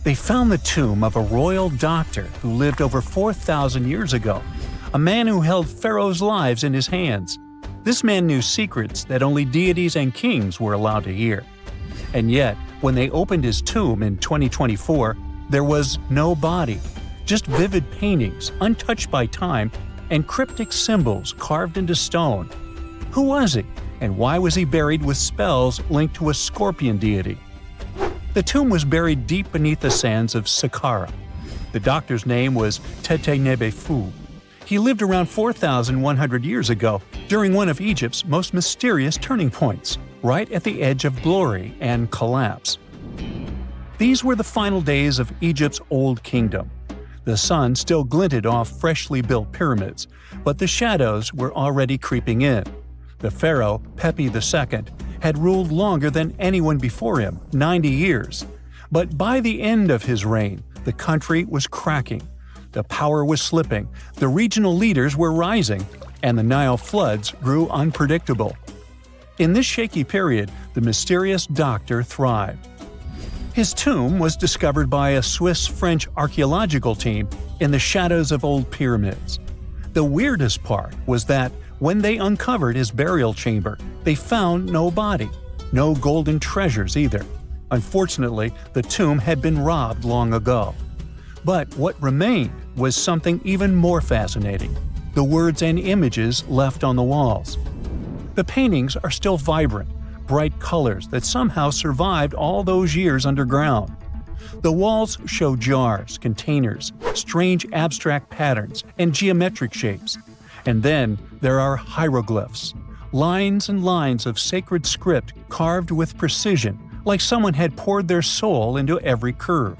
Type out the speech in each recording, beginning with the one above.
They found the tomb of a royal doctor who lived over 4,000 years ago, a man who held pharaohs' lives in his hands. This man knew secrets that only deities and kings were allowed to hear. And yet, when they opened his tomb in 2024, there was no body, just vivid paintings, untouched by time, and cryptic symbols carved into stone. Who was he, and why was he buried with spells linked to a scorpion deity? The tomb was buried deep beneath the sands of Saqqara. The doctor's name was Tete Nebe Fu. He lived around 4,100 years ago, during one of Egypt's most mysterious turning points, right at the edge of glory and collapse. These were the final days of Egypt's Old Kingdom. The sun still glinted off freshly built pyramids, but the shadows were already creeping in. The pharaoh, Pepi II, had ruled longer than anyone before him, 90 years. But by the end of his reign, the country was cracking. The power was slipping, the regional leaders were rising, and the Nile floods grew unpredictable. In this shaky period, the mysterious doctor thrived. His tomb was discovered by a Swiss-French archaeological team in the shadows of old pyramids. The weirdest part was that when they uncovered his burial chamber, they found no body, no golden treasures either. Unfortunately, the tomb had been robbed long ago. But what remained was something even more fascinating: the words and images left on the walls. The paintings are still vibrant, bright colors that somehow survived all those years underground. The walls show jars, containers, strange abstract patterns, and geometric shapes. And then there are hieroglyphs, lines and lines of sacred script carved with precision, like someone had poured their soul into every curve.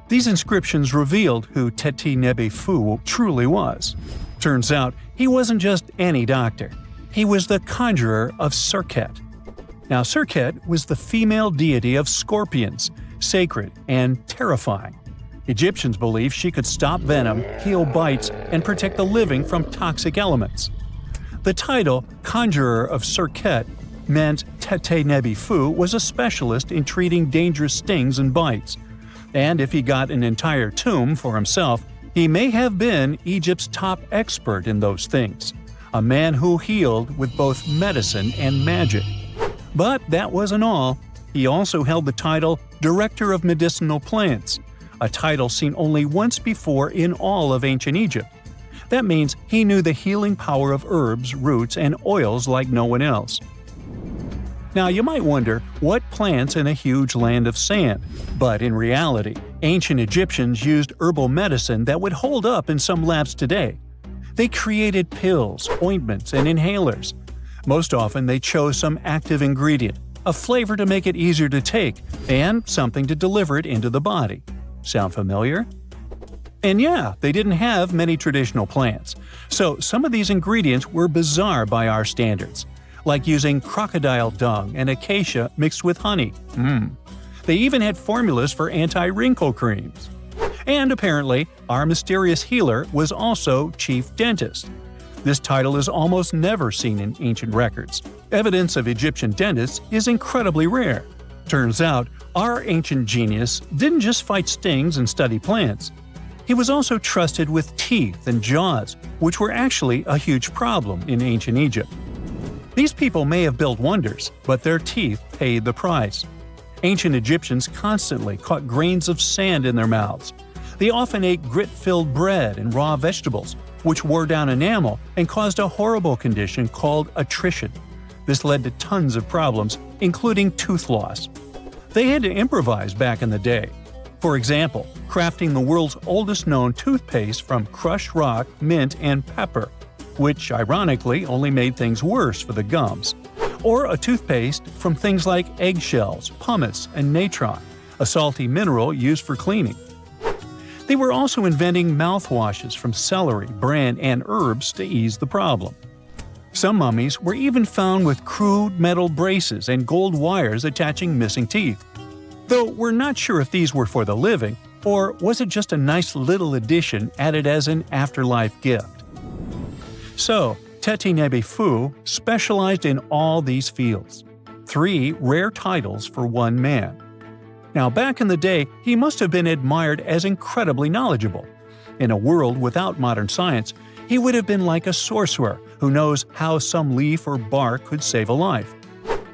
These inscriptions revealed who Tete Nebe Fu truly was. Turns out, he wasn't just any doctor. He was the conjurer of Serket. Now, Serket was the female deity of scorpions, sacred and terrifying. Egyptians believed she could stop venom, heal bites, and protect the living from toxic elements. The title, Conjurer of Serket, meant Tete Nebe Fu was a specialist in treating dangerous stings and bites. And if he got an entire tomb for himself, he may have been Egypt's top expert in those things, a man who healed with both medicine and magic. But that wasn't all. He also held the title Director of Medicinal Plants, a title seen only once before in all of ancient Egypt. That means he knew the healing power of herbs, roots, and oils like no one else. Now, you might wonder, what plants in a huge land of sand? But in reality, ancient Egyptians used herbal medicine that would hold up in some labs today. They created pills, ointments, and inhalers. Most often they chose some active ingredient, a flavor to make it easier to take, and something to deliver it into the body. Sound familiar? And yeah, they didn't have many traditional plants, so some of these ingredients were bizarre by our standards, like using crocodile dung and acacia mixed with honey. They even had formulas for anti-wrinkle creams. And apparently, our mysterious healer was also chief dentist. This title is almost never seen in ancient records. Evidence of Egyptian dentists is incredibly rare. Turns out, our ancient genius didn't just fight stings and study plants. He was also trusted with teeth and jaws, which were actually a huge problem in ancient Egypt. These people may have built wonders, but their teeth paid the price. Ancient Egyptians constantly caught grains of sand in their mouths. They often ate grit-filled bread and raw vegetables, which wore down enamel and caused a horrible condition called attrition. This led to tons of problems, including tooth loss. They had to improvise back in the day. For example, crafting the world's oldest known toothpaste from crushed rock, mint, and pepper, which ironically only made things worse for the gums. Or a toothpaste from things like eggshells, pumice, and natron, a salty mineral used for cleaning. They were also inventing mouthwashes from celery, bran, and herbs to ease the problem. Some mummies were even found with crude metal braces and gold wires attaching missing teeth. Though we're not sure if these were for the living, or was it just a nice little addition added as an afterlife gift. So, Tete Nebe Fu specialized in all these fields. 3 rare titles for one man. Now, back in the day, he must have been admired as incredibly knowledgeable. In a world without modern science, he would have been like a sorcerer who knows how some leaf or bark could save a life.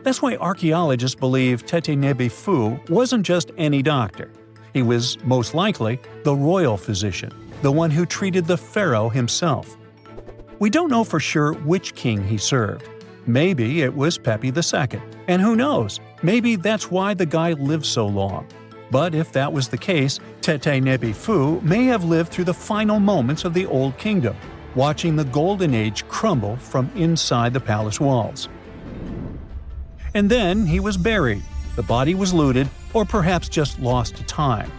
That's why archaeologists believe Tete Nebe Fu wasn't just any doctor. He was, most likely, the royal physician, the one who treated the pharaoh himself. We don't know for sure which king he served. Maybe it was Pepi II, and who knows, maybe that's why the guy lived so long. But if that was the case, Tete Nebe Fu may have lived through the final moments of the Old Kingdom, watching the Golden Age crumble from inside the palace walls. And then he was buried. The body was looted, or perhaps just lost to time.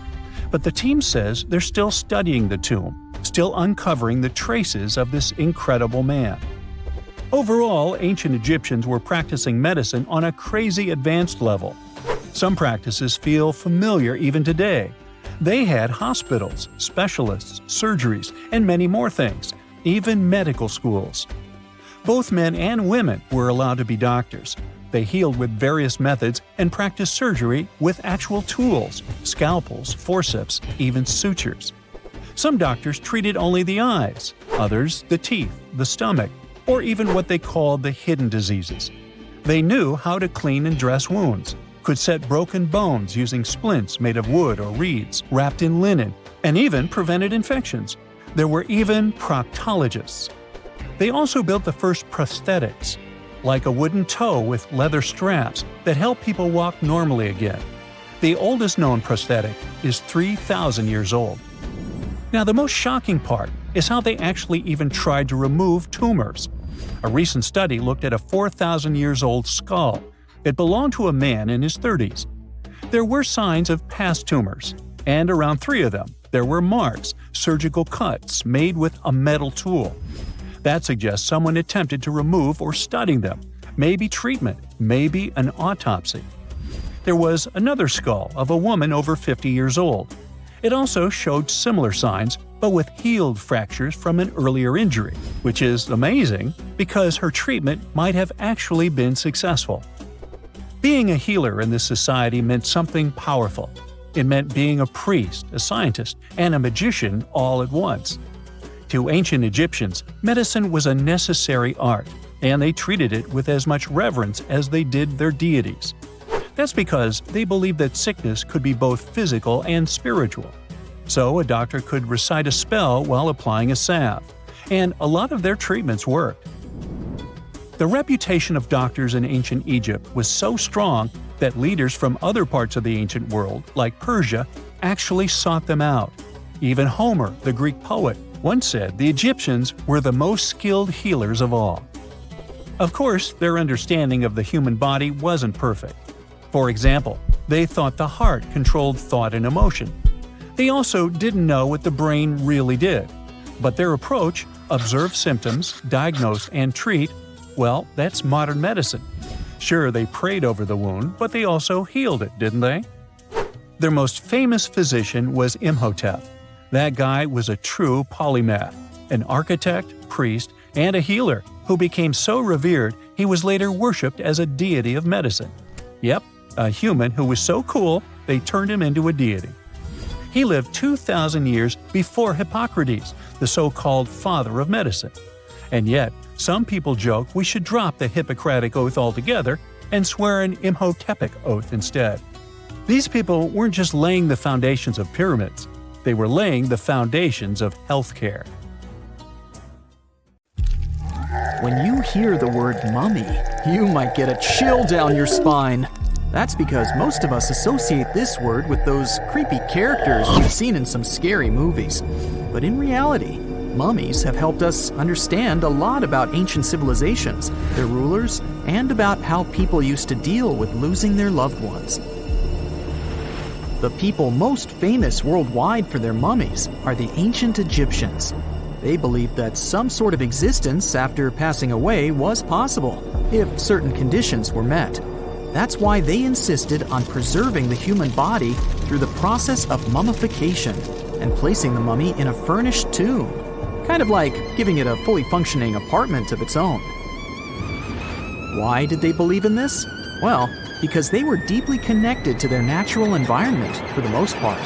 But the team says they're still studying the tomb, still uncovering the traces of this incredible man. Overall, ancient Egyptians were practicing medicine on a crazy advanced level. Some practices feel familiar even today. They had hospitals, specialists, surgeries, and many more things, even medical schools. Both men and women were allowed to be doctors. They healed with various methods and practiced surgery with actual tools, scalpels, forceps, even sutures. Some doctors treated only the eyes, others the teeth, the stomach, or even what they called the hidden diseases. They knew how to clean and dress wounds, could set broken bones using splints made of wood or reeds wrapped in linen, and even prevented infections. There were even proctologists. They also built the first prosthetics, like a wooden toe with leather straps that help people walk normally again. The oldest known prosthetic is 3,000 years old. Now, the most shocking part is how they actually even tried to remove tumors. A recent study looked at a 4,000 years old skull. It belonged to a man in his 30s. There were signs of past tumors, and around 3 of them, there were marks, surgical cuts made with a metal tool. That suggests someone attempted to remove or study them, maybe treatment, maybe an autopsy. There was another skull of a woman over 50 years old. It also showed similar signs, but with healed fractures from an earlier injury, which is amazing because her treatment might have actually been successful. Being a healer in this society meant something powerful. It meant being a priest, a scientist, and a magician all at once. To ancient Egyptians, medicine was a necessary art, and they treated it with as much reverence as they did their deities. That's because they believed that sickness could be both physical and spiritual. So a doctor could recite a spell while applying a salve, and a lot of their treatments worked. The reputation of doctors in ancient Egypt was so strong that leaders from other parts of the ancient world, like Persia, actually sought them out. Even Homer, the Greek poet, once said the Egyptians were the most skilled healers of all. Of course, their understanding of the human body wasn't perfect. For example, they thought the heart controlled thought and emotion. They also didn't know what the brain really did. But their approach, observe symptoms, diagnose, and treat, well, that's modern medicine. Sure, they prayed over the wound, but they also healed it, didn't they? Their most famous physician was Imhotep. That guy was a true polymath, an architect, priest, and a healer who became so revered he was later worshipped as a deity of medicine. Yep, a human who was so cool they turned him into a deity. He lived 2,000 years before Hippocrates, the so-called father of medicine. And yet, some people joke we should drop the Hippocratic Oath altogether and swear an Imhotepic oath instead. These people weren't just laying the foundations of pyramids, they were laying the foundations of healthcare. When you hear the word mummy, you might get a chill down your spine. That's because most of us associate this word with those creepy characters we've seen in some scary movies. But in reality, mummies have helped us understand a lot about ancient civilizations, their rulers, and about how people used to deal with losing their loved ones. The people most famous worldwide for their mummies are the ancient Egyptians. They believed that some sort of existence after passing away was possible, if certain conditions were met. That's why they insisted on preserving the human body through the process of mummification and placing the mummy in a furnished tomb, kind of like giving it a fully functioning apartment of its own. Why did they believe in this? Well, because they were deeply connected to their natural environment for the most part.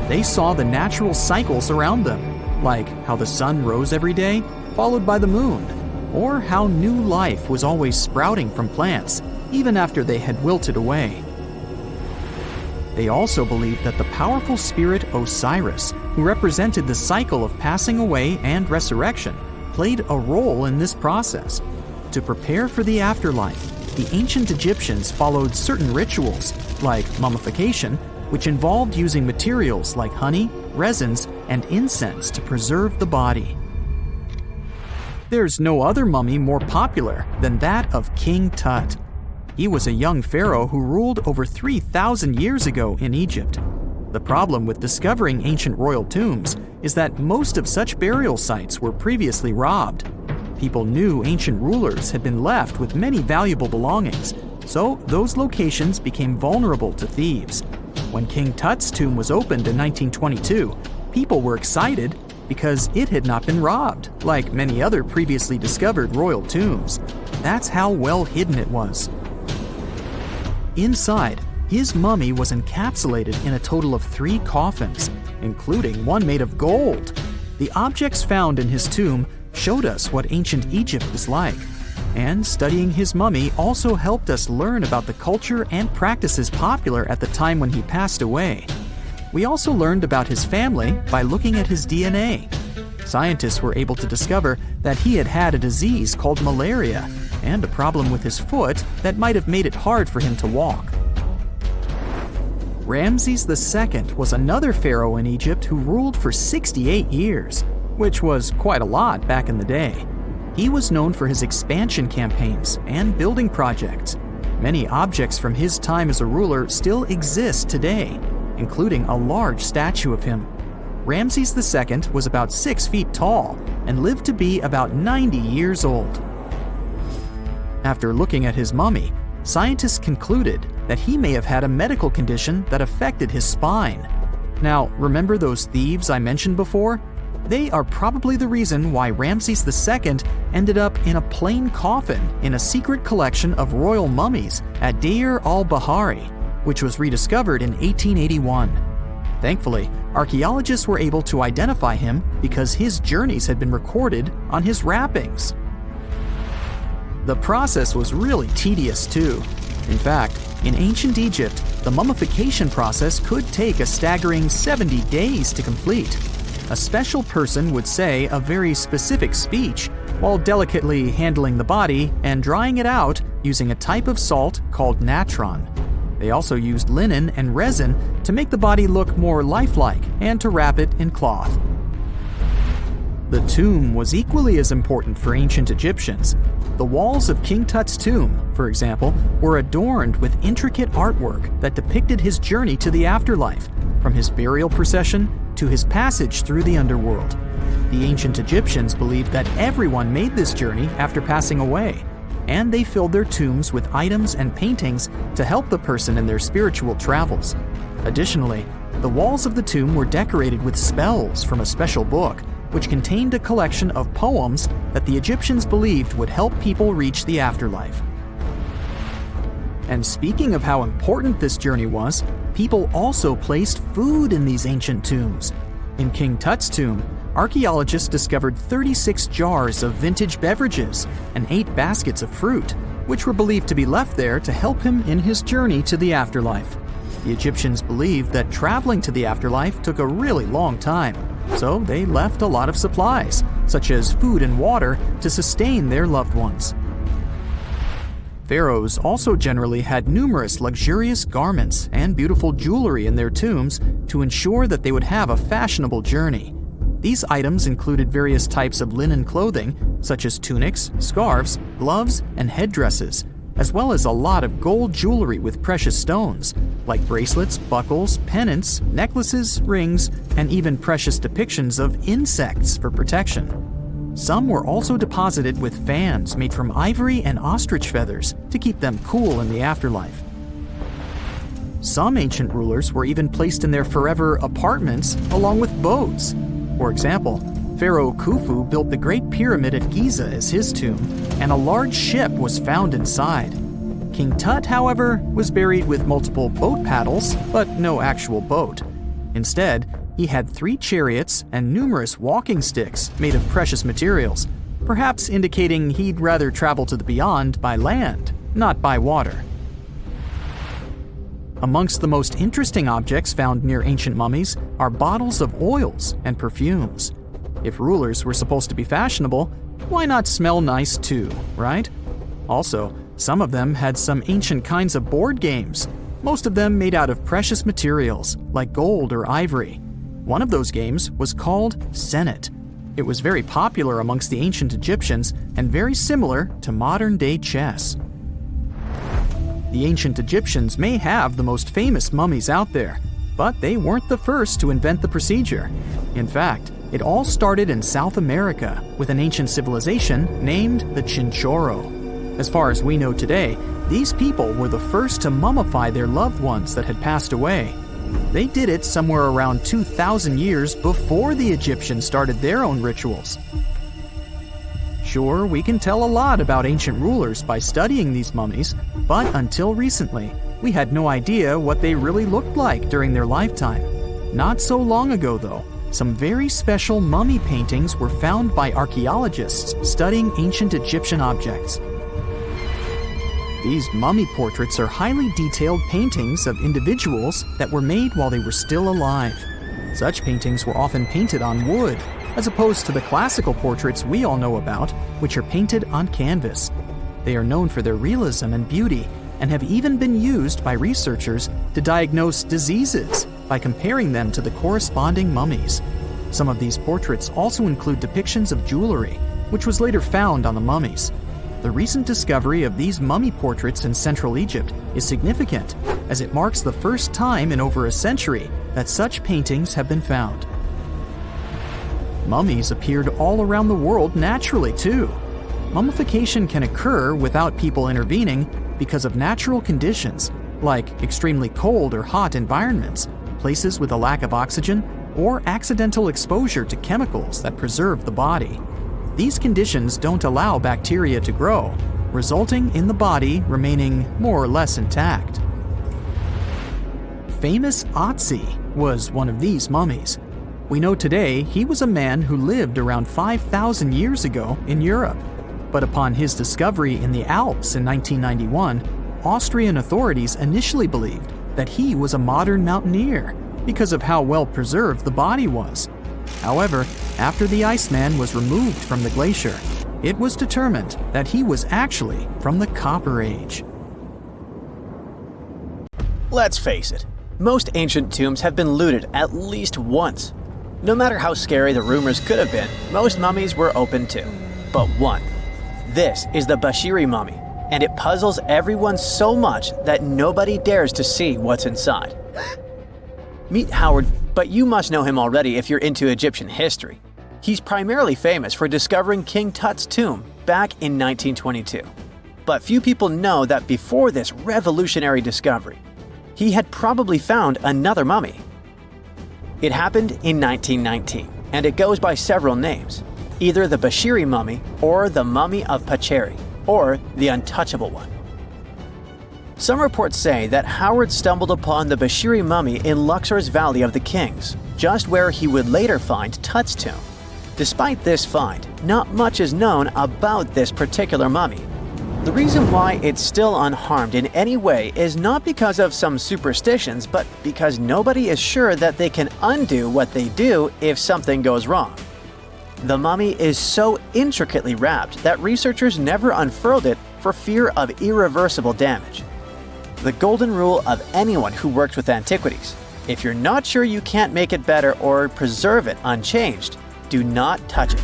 They saw the natural cycles around them, like how the sun rose every day, followed by the moon, or how new life was always sprouting from plants, even after they had wilted away. They also believed that the powerful spirit Osiris, who represented the cycle of passing away and resurrection, played a role in this process. To prepare for the afterlife, the ancient Egyptians followed certain rituals, like mummification, which involved using materials like honey, resins, and incense to preserve the body. There's no other mummy more popular than that of King Tut. He was a young pharaoh who ruled over 3,000 years ago in Egypt. The problem with discovering ancient royal tombs is that most of such burial sites were previously robbed. People knew ancient rulers had been left with many valuable belongings, so those locations became vulnerable to thieves. When King Tut's tomb was opened in 1922, people were excited because it had not been robbed, like many other previously discovered royal tombs. That's how well hidden it was. Inside, his mummy was encapsulated in a total of 3 coffins, including one made of gold. The objects found in his tomb showed us what ancient Egypt was like, and studying his mummy also helped us learn about the culture and practices popular at the time when he passed away. We also learned about his family by looking at his DNA. Scientists were able to discover that he had had a disease called malaria and a problem with his foot that might have made it hard for him to walk. Ramses II was another pharaoh in Egypt who ruled for 68 years, which was quite a lot back in the day. He was known for his expansion campaigns and building projects. Many objects from his time as a ruler still exist today, including a large statue of him. Ramses II was about 6 feet tall and lived to be about 90 years old. After looking at his mummy, scientists concluded that he may have had a medical condition that affected his spine. Now, remember those thieves I mentioned before? They are probably the reason why Ramses II ended up in a plain coffin in a secret collection of royal mummies at Deir al-Bahari, which was rediscovered in 1881. Thankfully, archaeologists were able to identify him because his journeys had been recorded on his wrappings. The process was really tedious too. In fact, in ancient Egypt, the mummification process could take a staggering 70 days to complete. A special person would say a very specific speech while delicately handling the body and drying it out using a type of salt called natron. They also used linen and resin to make the body look more lifelike and to wrap it in cloth. The tomb was equally as important for ancient Egyptians. The walls of King Tut's tomb, for example, were adorned with intricate artwork that depicted his journey to the afterlife, from his burial procession to his passage through the underworld. The ancient Egyptians believed that everyone made this journey after passing away, and they filled their tombs with items and paintings to help the person in their spiritual travels. Additionally, the walls of the tomb were decorated with spells from a special book, which contained a collection of poems that the Egyptians believed would help people reach the afterlife. And speaking of how important this journey was, people also placed food in these ancient tombs. In King Tut's tomb, archaeologists discovered 36 jars of vintage beverages and 8 baskets of fruit, which were believed to be left there to help him in his journey to the afterlife. The Egyptians believed that traveling to the afterlife took a really long time, so they left a lot of supplies, such as food and water, to sustain their loved ones. Pharaohs also generally had numerous luxurious garments and beautiful jewelry in their tombs to ensure that they would have a fashionable journey. These items included various types of linen clothing, such as tunics, scarves, gloves, and headdresses, as well as a lot of gold jewelry with precious stones, like bracelets, buckles, pendants, necklaces, rings, and even precious depictions of insects for protection. Some were also deposited with fans made from ivory and ostrich feathers to keep them cool in the afterlife. Some ancient rulers were even placed in their forever apartments along with boats. For example, Pharaoh Khufu built the Great Pyramid at Giza as his tomb, and a large ship was found inside. King Tut, however, was buried with multiple boat paddles, but no actual boat. Instead, he had 3 chariots and numerous walking sticks made of precious materials, perhaps indicating he'd rather travel to the beyond by land, not by water. Amongst the most interesting objects found near ancient mummies are bottles of oils and perfumes. If rulers were supposed to be fashionable, why not smell nice too, right? Also, some of them had some ancient kinds of board games, most of them made out of precious materials like gold or ivory. One of those games was called Senet. It was very popular amongst the ancient Egyptians and very similar to modern-day chess. The ancient Egyptians may have the most famous mummies out there, but they weren't the first to invent the procedure. In fact, it all started in South America with an ancient civilization named the Chinchorro. As far as we know today, these people were the first to mummify their loved ones that had passed away. They did it somewhere around 2,000 years before the Egyptians started their own rituals. Sure, we can tell a lot about ancient rulers by studying these mummies, but until recently, we had no idea what they really looked like during their lifetime. Not so long ago, though, some very special mummy paintings were found by archaeologists studying ancient Egyptian objects. These mummy portraits are highly detailed paintings of individuals that were made while they were still alive. Such paintings were often painted on wood, as opposed to the classical portraits we all know about, which are painted on canvas. They are known for their realism and beauty, and have even been used by researchers to diagnose diseases by comparing them to the corresponding mummies. Some of these portraits also include depictions of jewelry, which was later found on the mummies. The recent discovery of these mummy portraits in Central Egypt is significant, as it marks the first time in over a century that such paintings have been found. Mummies appeared all around the world naturally, too. Mummification can occur without people intervening because of natural conditions, like extremely cold or hot environments, places with a lack of oxygen, or accidental exposure to chemicals that preserve the body. These conditions don't allow bacteria to grow, resulting in the body remaining more or less intact. Famous Otzi was one of these mummies. We know today he was a man who lived around 5,000 years ago in Europe. But upon his discovery in the Alps in 1991, Austrian authorities initially believed that he was a modern mountaineer because of how well preserved the body was. However, after the Iceman was removed from the glacier, it was determined that he was actually from the Copper Age. Let's face it, most ancient tombs have been looted at least once. No matter how scary the rumors could have been, most mummies were open to. But one. This is the Bashiri mummy, and it puzzles everyone so much that nobody dares to see what's inside. Meet Howard, but you must know him already if you're into Egyptian history. He's primarily famous for discovering King Tut's tomb back in 1922. But few people know that before this revolutionary discovery, he had probably found another mummy. It happened in 1919, and it goes by several names, either the Bashiri mummy or the Mummy of Pacheri, or the Untouchable one. Some reports say that Howard stumbled upon the Bashiri mummy in Luxor's Valley of the Kings, just where he would later find Tut's tomb. Despite this find, not much is known about this particular mummy. The reason why it's still unharmed in any way is not because of some superstitions, but because nobody is sure that they can undo what they do if something goes wrong. The mummy is so intricately wrapped that researchers never unfurled it for fear of irreversible damage. The golden rule of anyone who works with antiquities: if you're not sure you can't make it better or preserve it unchanged, do not touch it.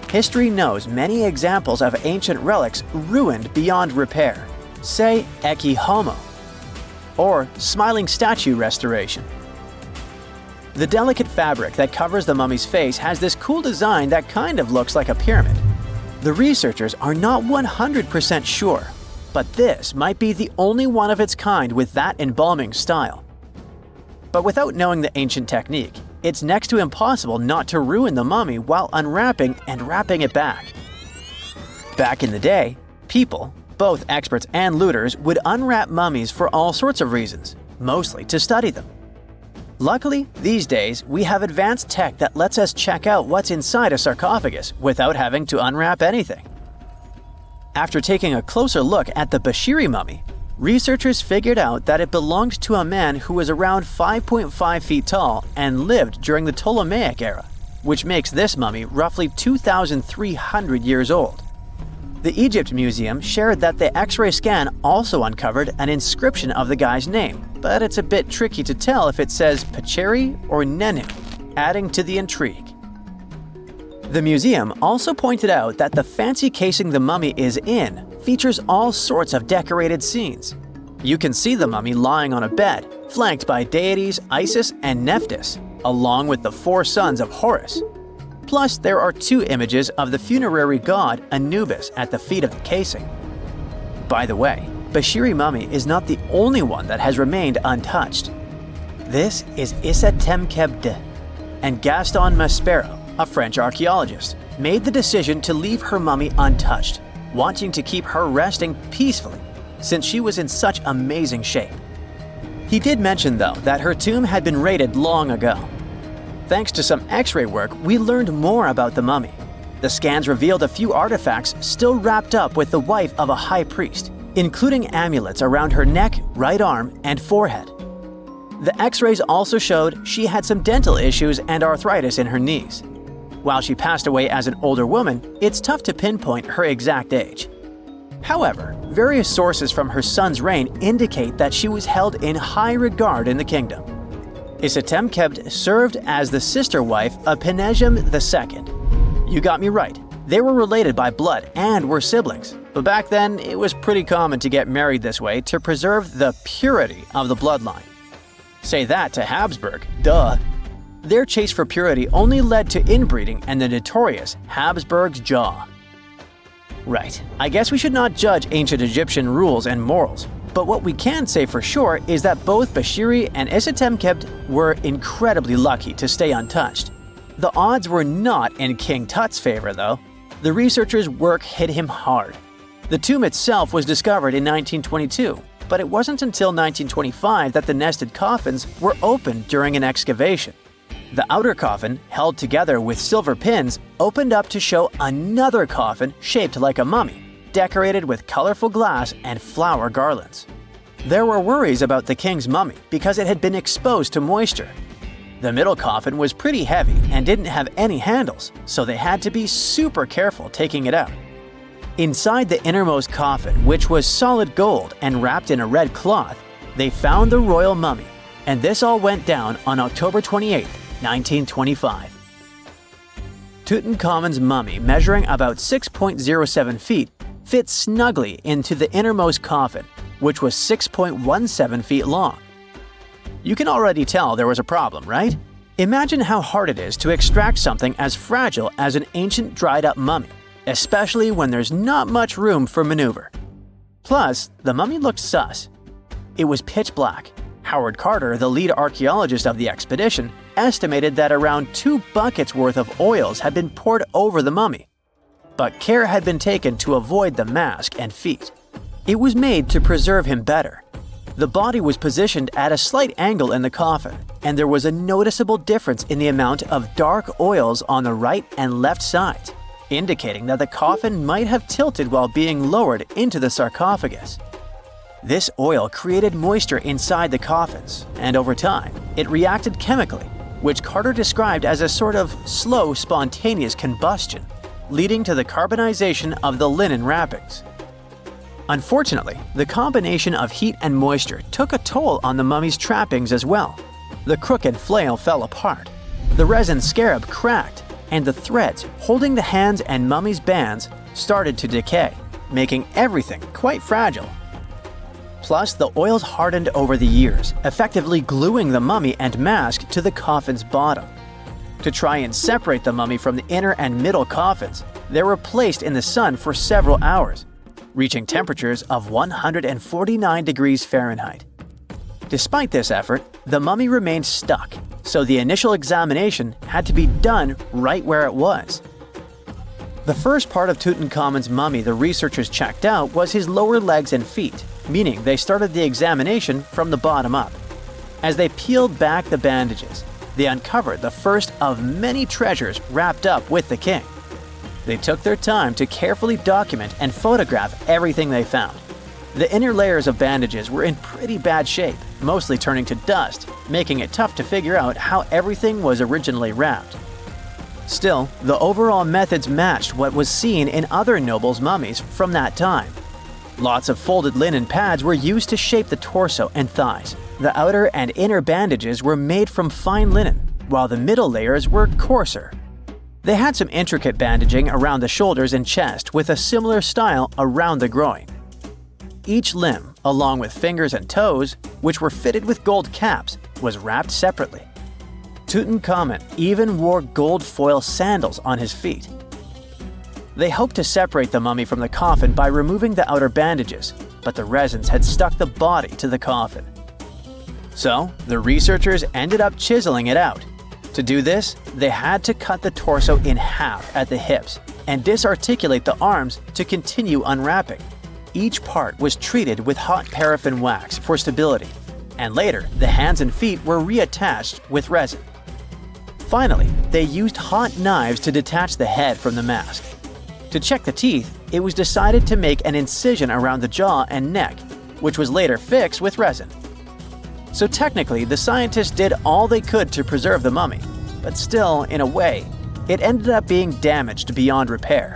History knows many examples of ancient relics ruined beyond repair, say Ecce Homo, or smiling statue restoration. The delicate fabric that covers the mummy's face has this cool design that kind of looks like a pyramid. The researchers are not 100% sure, but this might be the only one of its kind with that embalming style. But without knowing the ancient technique, it's next to impossible not to ruin the mummy while unwrapping and wrapping it back. Back in the day, people, Both experts and looters would unwrap mummies for all sorts of reasons, mostly to study them. Luckily, these days, we have advanced tech that lets us check out what's inside a sarcophagus without having to unwrap anything. After taking a closer look at the Bashiri mummy, researchers figured out that it belonged to a man who was around 5.5 feet tall and lived during the Ptolemaic era, which makes this mummy roughly 2,300 years old. The Egypt Museum shared that the X-ray scan also uncovered an inscription of the guy's name, but it's a bit tricky to tell if it says Pacheri or Nenu, adding to the intrigue. The museum also pointed out that the fancy casing the mummy is in features all sorts of decorated scenes. You can see the mummy lying on a bed, flanked by deities Isis and Nephthys, along with the 4 sons of Horus. Plus, there are 2 images of the funerary god Anubis at the feet of the casing. By the way, Bashiri mummy is not the only one that has remained untouched. This is Issa Temkebde, and Gaston Maspero, a French archaeologist, made the decision to leave her mummy untouched, wanting to keep her resting peacefully since she was in such amazing shape. He did mention, though, that her tomb had been raided long ago. Thanks to some X-ray work, we learned more about the mummy. The scans revealed a few artifacts still wrapped up with the wife of a high priest, including amulets around her neck, right arm, and forehead. The X-rays also showed she had some dental issues and arthritis in her knees. While she passed away as an older woman, it's tough to pinpoint her exact age. However, various sources from her son's reign indicate that she was held in high regard in the kingdom. Isitemkebd served as the sister wife of Penejam II. You got me right, they were related by blood and were siblings, but back then it was pretty common to get married this way to preserve the purity of the bloodline. Say that to Habsburg, duh. Their chase for purity only led to inbreeding and the notorious Habsburg's jaw. Right, I guess we should not judge ancient Egyptian rules and morals, but what we can say for sure is that both Bashiri and Isitemkebd were incredibly lucky to stay untouched. The odds were not in King Tut's favor, though. The researchers' work hit him hard. The tomb itself was discovered in 1922, but it wasn't until 1925 that the nested coffins were opened during an excavation. The outer coffin, held together with silver pins, opened up to show another coffin shaped like a mummy, decorated with colorful glass and flower garlands. There were worries about the king's mummy because it had been exposed to moisture. The middle coffin was pretty heavy and didn't have any handles, so they had to be super careful taking it out. Inside the innermost coffin, which was solid gold and wrapped in a red cloth, they found the royal mummy, and this all went down on October 28, 1925. Tutankhamun's mummy, measuring about 6.07 feet, fit snugly into the innermost coffin, which was 6.17 feet long. You can already tell there was a problem, right? Imagine how hard it is to extract something as fragile as an ancient dried-up mummy, especially when there's not much room for maneuver. Plus, the mummy looked sus. It was pitch black. Howard Carter, the lead archaeologist of the expedition, estimated that around 2 buckets worth of oils had been poured over the mummy. But care had been taken to avoid the mask and feet. It was made to preserve him better. The body was positioned at a slight angle in the coffin, and there was a noticeable difference in the amount of dark oils on the right and left sides, indicating that the coffin might have tilted while being lowered into the sarcophagus. This oil created moisture inside the coffins, and over time, it reacted chemically, which Carter described as a sort of slow, spontaneous combustion, leading to the carbonization of the linen wrappings. Unfortunately, the combination of heat and moisture took a toll on the mummy's trappings as well. The crooked flail fell apart, the resin scarab cracked, and the threads holding the hands and mummy's bands started to decay, making everything quite fragile. Plus, the oils hardened over the years, effectively gluing the mummy and mask to the coffin's bottom. To try and separate the mummy from the inner and middle coffins, they were placed in the sun for several hours, reaching temperatures of 149 degrees Fahrenheit. Despite this effort, the mummy remained stuck, so the initial examination had to be done right where it was. The first part of Tutankhamun's mummy the researchers checked out was his lower legs and feet, meaning they started the examination from the bottom up. As they peeled back the bandages, they uncovered the first of many treasures wrapped up with the king. They took their time to carefully document and photograph everything they found. The inner layers of bandages were in pretty bad shape, mostly turning to dust, making it tough to figure out how everything was originally wrapped. Still, the overall methods matched what was seen in other nobles' mummies from that time. Lots of folded linen pads were used to shape the torso and thighs. The outer and inner bandages were made from fine linen, while the middle layers were coarser. They had some intricate bandaging around the shoulders and chest with a similar style around the groin. Each limb, along with fingers and toes, which were fitted with gold caps, was wrapped separately. Tutankhamun even wore gold foil sandals on his feet. They hoped to separate the mummy from the coffin by removing the outer bandages, but the resins had stuck the body to the coffin. So, the researchers ended up chiseling it out. To do this, they had to cut the torso in half at the hips and disarticulate the arms to continue unwrapping. Each part was treated with hot paraffin wax for stability, and later the hands and feet were reattached with resin. Finally, they used hot knives to detach the head from the mask. To check the teeth, it was decided to make an incision around the jaw and neck, which was later fixed with resin. So technically, the scientists did all they could to preserve the mummy, but still, in a way, it ended up being damaged beyond repair.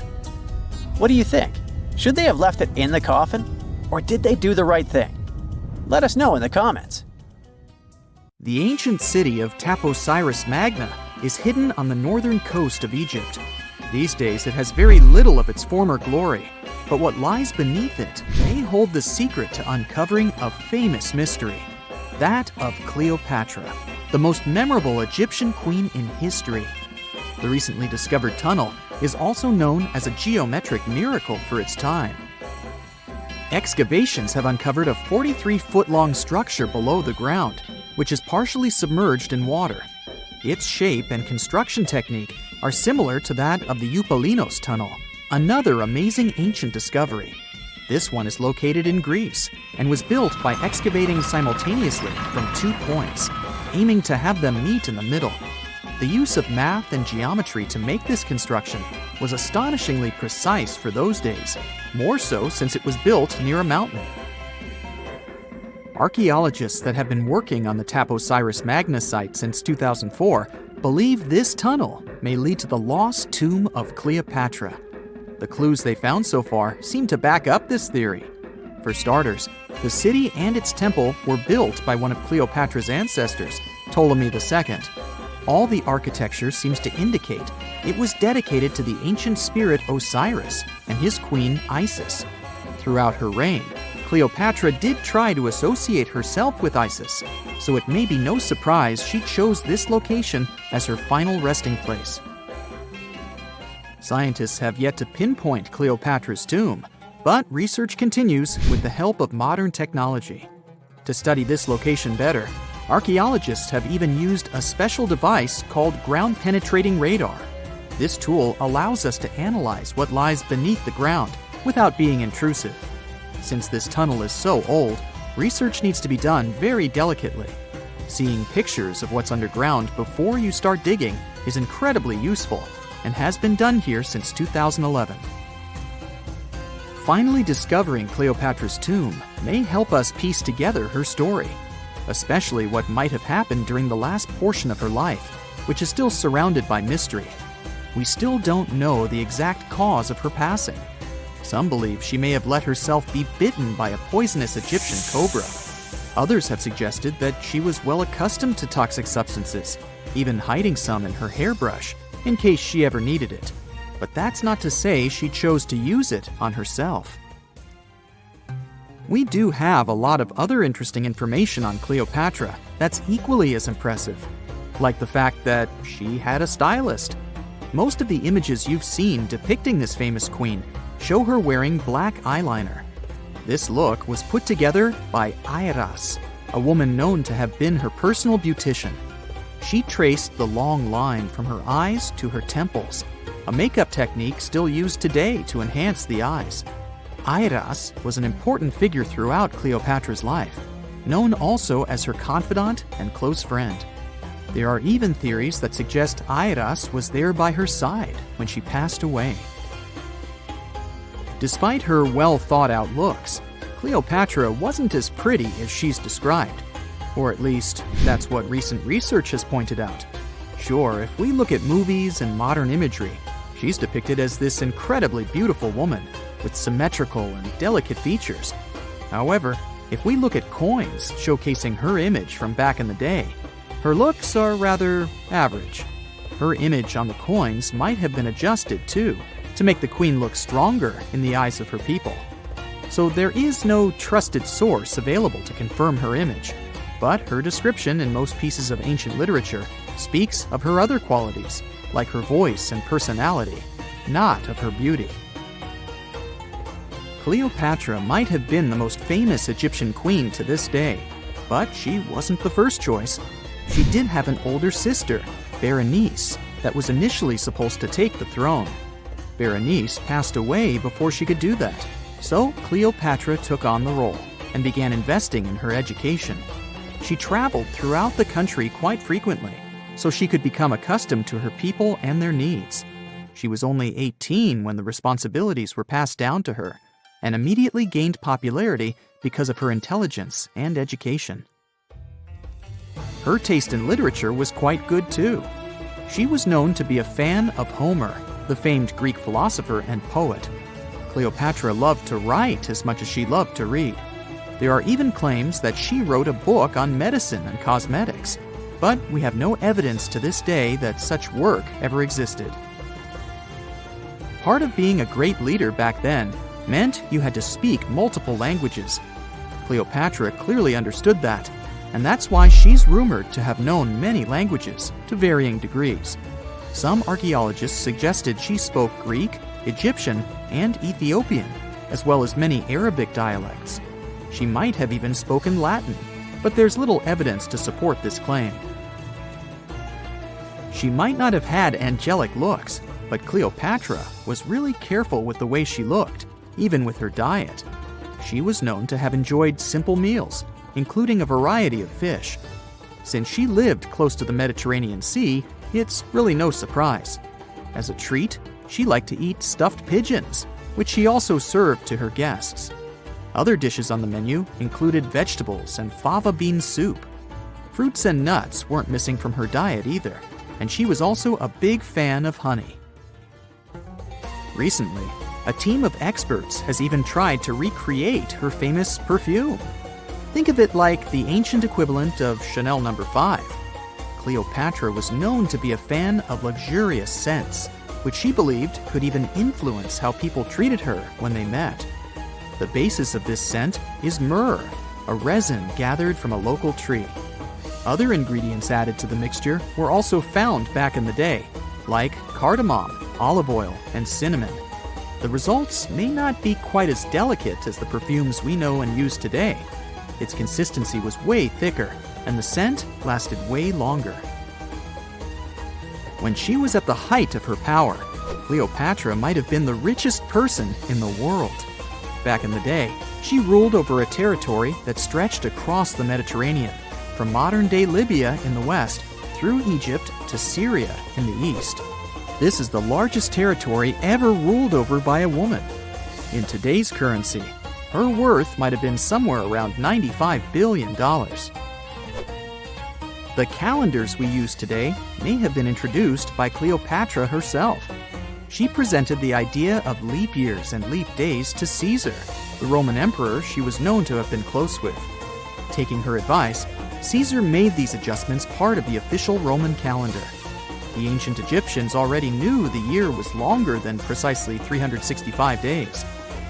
What do you think? Should they have left it in the coffin? Or did they do the right thing? Let us know in the comments. The ancient city of Thutmos Magna is hidden on the northern coast of Egypt. These days it has very little of its former glory, but what lies beneath it may hold the secret to uncovering a famous mystery, that of Cleopatra, the most memorable Egyptian queen in history. The recently discovered tunnel is also known as a geometric miracle for its time. Excavations have uncovered a 43-foot-long structure below the ground, which is partially submerged in water. Its shape and construction technique are similar to that of the Eupalinos tunnel, another amazing ancient discovery. This one is located in Greece and was built by excavating simultaneously from 2 points, aiming to have them meet in the middle. The use of math and geometry to make this construction was astonishingly precise for those days, more so since it was built near a mountain. Archaeologists that have been working on the Thutmos Magna site since 2004 believe this tunnel may lead to the lost tomb of Cleopatra. The clues they found so far seem to back up this theory. For starters, the city and its temple were built by one of Cleopatra's ancestors, Ptolemy II. All the architecture seems to indicate it was dedicated to the ancient spirit Osiris and his queen Isis. Throughout her reign, Cleopatra did try to associate herself with Isis, so it may be no surprise she chose this location as her final resting place. Scientists have yet to pinpoint Cleopatra's tomb, but research continues with the help of modern technology. To study this location better, archaeologists have even used a special device called ground-penetrating radar. This tool allows us to analyze what lies beneath the ground without being intrusive. Since this tunnel is so old, research needs to be done very delicately. Seeing pictures of what's underground before you start digging is incredibly useful and has been done here since 2011. Finally discovering Cleopatra's tomb may help us piece together her story, especially what might have happened during the last portion of her life, which is still surrounded by mystery. We still don't know the exact cause of her passing. Some believe she may have let herself be bitten by a poisonous Egyptian cobra. Others have suggested that she was well accustomed to toxic substances, even hiding some in her hairbrush in case she ever needed it. But that's not to say she chose to use it on herself. We do have a lot of other interesting information on Cleopatra that's equally as impressive, like the fact that she had a stylist. Most of the images you've seen depicting this famous queen show her wearing black eyeliner. This look was put together by Iras, a woman known to have been her personal beautician. She traced the long line from her eyes to her temples, a makeup technique still used today to enhance the eyes. Iris was an important figure throughout Cleopatra's life, known also as her confidant and close friend. There are even theories that suggest Iris was there by her side when she passed away. Despite her well-thought-out looks, Cleopatra wasn't as pretty as she's described. Or at least, that's what recent research has pointed out. Sure, if we look at movies and modern imagery, she's depicted as this incredibly beautiful woman with symmetrical and delicate features. However, if we look at coins showcasing her image from back in the day, her looks are rather average. Her image on the coins might have been adjusted, too, to make the queen look stronger in the eyes of her people. So there is no trusted source available to confirm her image, but her description in most pieces of ancient literature speaks of her other qualities, like her voice and personality, not of her beauty. Cleopatra might have been the most famous Egyptian queen to this day, but she wasn't the first choice. She did have an older sister, Berenice, that was initially supposed to take the throne. Berenice passed away before she could do that, so Cleopatra took on the role and began investing in her education. She traveled throughout the country quite frequently, so she could become accustomed to her people and their needs. She was only 18 when the responsibilities were passed down to her, and immediately gained popularity because of her intelligence and education. Her taste in literature was quite good too. She was known to be a fan of Homer, the famed Greek philosopher and poet. Cleopatra loved to write as much as she loved to read. There are even claims that she wrote a book on medicine and cosmetics, but we have no evidence to this day that such work ever existed. Part of being a great leader back then meant you had to speak multiple languages. Cleopatra clearly understood that, and that's why she's rumored to have known many languages to varying degrees. Some archaeologists suggested she spoke Greek, Egyptian, and Ethiopian, as well as many Arabic dialects. She might have even spoken Latin, but there's little evidence to support this claim. She might not have had angelic looks, but Cleopatra was really careful with the way she looked, even with her diet. She was known to have enjoyed simple meals, including a variety of fish. Since she lived close to the Mediterranean Sea, it's really no surprise. As a treat, she liked to eat stuffed pigeons, which she also served to her guests. Other dishes on the menu included vegetables and fava bean soup. Fruits and nuts weren't missing from her diet either, and she was also a big fan of honey. Recently, a team of experts has even tried to recreate her famous perfume. Think of it like the ancient equivalent of Chanel No. 5. Cleopatra was known to be a fan of luxurious scents, which she believed could even influence how people treated her when they met. The basis of this scent is myrrh, a resin gathered from a local tree. Other ingredients added to the mixture were also found back in the day, like cardamom, olive oil, and cinnamon. The results may not be quite as delicate as the perfumes we know and use today. Its consistency was way thicker, and the scent lasted way longer. When she was at the height of her power, Cleopatra might have been the richest person in the world. Back in the day, she ruled over a territory that stretched across the Mediterranean, from modern-day Libya in the west through Egypt to Syria in the east. This is the largest territory ever ruled over by a woman. In today's currency, her worth might have been somewhere around $95 billion. The calendars we use today may have been introduced by Cleopatra herself. She presented the idea of leap years and leap days to Caesar, the Roman emperor she was known to have been close with. Taking her advice, Caesar made these adjustments part of the official Roman calendar. The ancient Egyptians already knew the year was longer than precisely 365 days.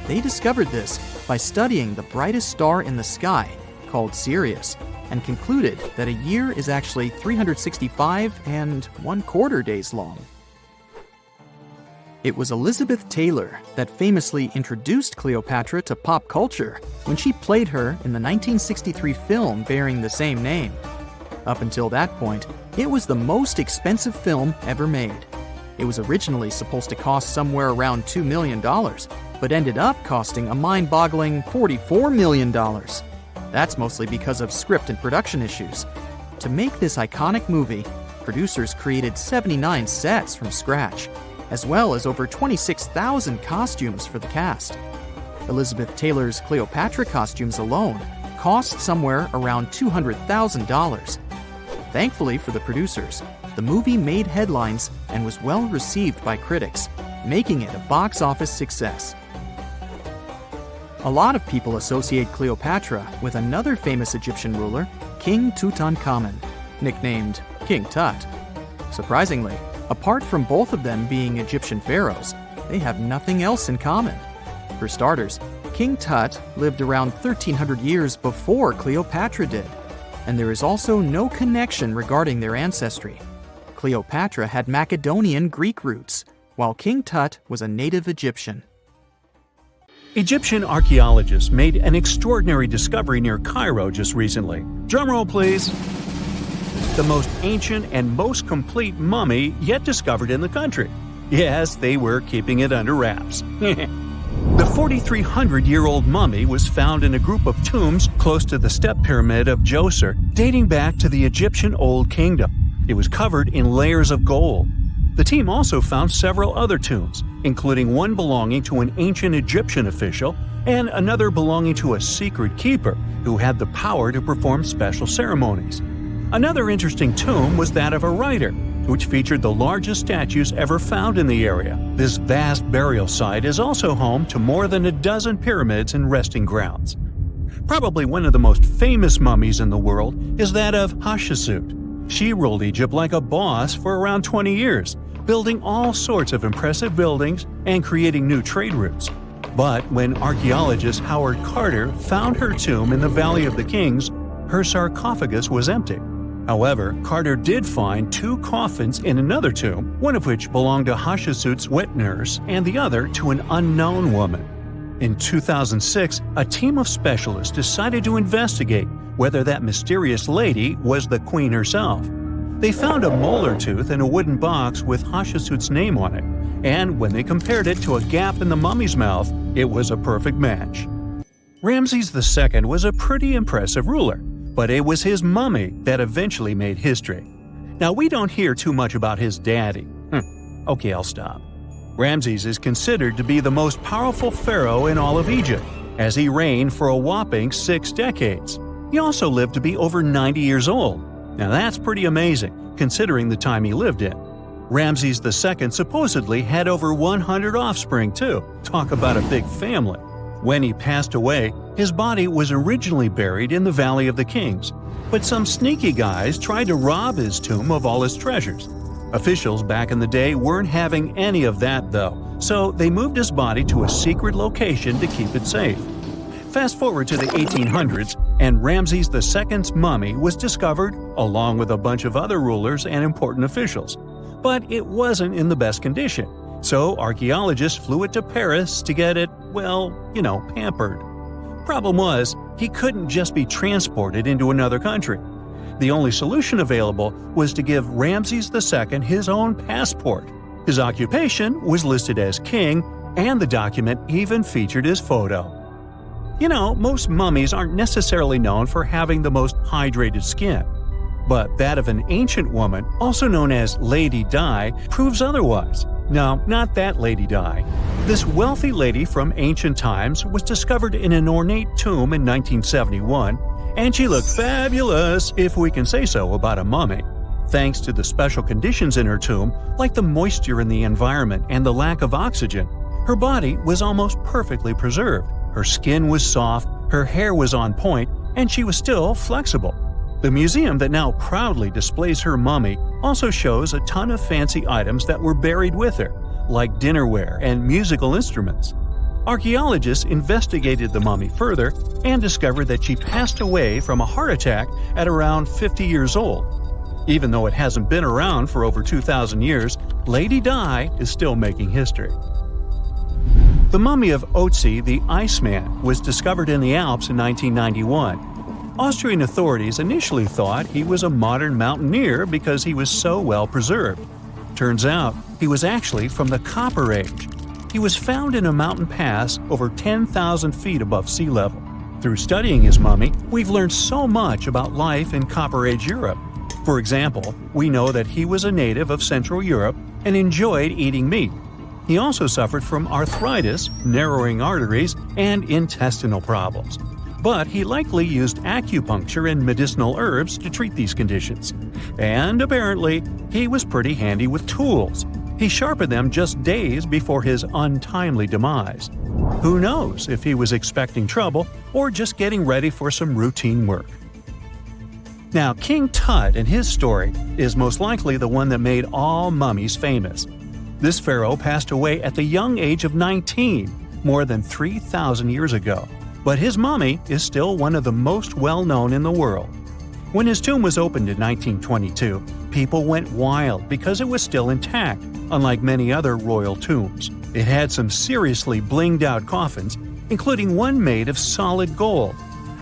They discovered this by studying the brightest star in the sky, called Sirius, and concluded that a year is actually 365 and 1/4 days long. It was Elizabeth Taylor that famously introduced Cleopatra to pop culture when she played her in the 1963 film bearing the same name. Up until that point, it was the most expensive film ever made. It was originally supposed to cost somewhere around $2 million, but ended up costing a mind-boggling $44 million. That's mostly because of script and production issues. To make this iconic movie, producers created 79 sets from scratch, as well as over 26,000 costumes for the cast. Elizabeth Taylor's Cleopatra costumes alone cost somewhere around $200,000. Thankfully for the producers, the movie made headlines and was well received by critics, making it a box office success. A lot of people associate Cleopatra with another famous Egyptian ruler, King Tutankhamun, nicknamed King Tut. Surprisingly, apart from both of them being Egyptian pharaohs, they have nothing else in common. For starters, King Tut lived around 1,300 years before Cleopatra did, and there is also no connection regarding their ancestry. Cleopatra had Macedonian Greek roots, while King Tut was a native Egyptian. Egyptian archaeologists made an extraordinary discovery near Cairo just recently. Drumroll, please. The most ancient and most complete mummy yet discovered in the country. Yes, they were keeping it under wraps. The 4,300-year-old mummy was found in a group of tombs close to the step pyramid of Djoser, dating back to the Egyptian Old Kingdom. It was covered in layers of gold. The team also found several other tombs, including one belonging to an ancient Egyptian official and another belonging to a secret keeper who had the power to perform special ceremonies. Another interesting tomb was that of a writer, which featured the largest statues ever found in the area. This vast burial site is also home to more than a dozen pyramids and resting grounds. Probably one of the most famous mummies in the world is that of Hatshepsut. She ruled Egypt like a boss for around 20 years, building all sorts of impressive buildings and creating new trade routes. But when archaeologist Howard Carter found her tomb in the Valley of the Kings, her sarcophagus was empty. However, Carter did find two coffins in another tomb, one of which belonged to Hatshepsut's wet nurse and the other to an unknown woman. In 2006, a team of specialists decided to investigate whether that mysterious lady was the queen herself. They found a molar tooth in a wooden box with Hatshepsut's name on it, and when they compared it to a gap in the mummy's mouth, it was a perfect match. Ramses II was a pretty impressive ruler, but it was his mummy that eventually made history. Now, we don't hear too much about his daddy. Okay, I'll stop. Ramses is considered to be the most powerful pharaoh in all of Egypt, as he reigned for a whopping 6 decades. He also lived to be over 90 years old. Now that's pretty amazing, considering the time he lived in. Ramses II supposedly had over 100 offspring too. Talk about a big family. When he passed away, his body was originally buried in the Valley of the Kings, but some sneaky guys tried to rob his tomb of all his treasures. Officials back in the day weren't having any of that though, so they moved his body to a secret location to keep it safe. Fast forward to the 1800s, and Ramses II's mummy was discovered along with a bunch of other rulers and important officials. But it wasn't in the best condition, so archaeologists flew it to Paris to get it, pampered. Problem was, he couldn't just be transported into another country. The only solution available was to give Ramses II his own passport. His occupation was listed as king, and the document even featured his photo. Most mummies aren't necessarily known for having the most hydrated skin. But that of an ancient woman, also known as Lady Di, proves otherwise. No, not that Lady Di. This wealthy lady from ancient times was discovered in an ornate tomb in 1971, and she looked fabulous, if we can say so about a mummy. Thanks to the special conditions in her tomb, like the moisture in the environment and the lack of oxygen, her body was almost perfectly preserved. Her skin was soft, her hair was on point, and she was still flexible. The museum that now proudly displays her mummy also shows a ton of fancy items that were buried with her, like dinnerware and musical instruments. Archaeologists investigated the mummy further and discovered that she passed away from a heart attack at around 50 years old. Even though it hasn't been around for over 2,000 years, Lady Di is still making history. The mummy of Otzi the Iceman was discovered in the Alps in 1991. Austrian authorities initially thought he was a modern mountaineer because he was so well preserved. Turns out, He was actually from the Copper Age. He was found in a mountain pass over 10,000 feet above sea level. Through studying his mummy, we've learned so much about life in Copper Age Europe. For example, we know that he was a native of Central Europe and enjoyed eating meat. He also suffered from arthritis, narrowing arteries, and intestinal problems. But he likely used acupuncture and medicinal herbs to treat these conditions. And apparently, he was pretty handy with tools. He sharpened them just days before his untimely demise. Who knows if he was expecting trouble or just getting ready for some routine work. Now, King Tut and his story is most likely the one that made all mummies famous. This pharaoh passed away at the young age of 19, more than 3,000 years ago. But his mummy is still one of the most well-known in the world. When his tomb was opened in 1922, people went wild because it was still intact, unlike many other royal tombs. It had some seriously blinged-out coffins, including one made of solid gold.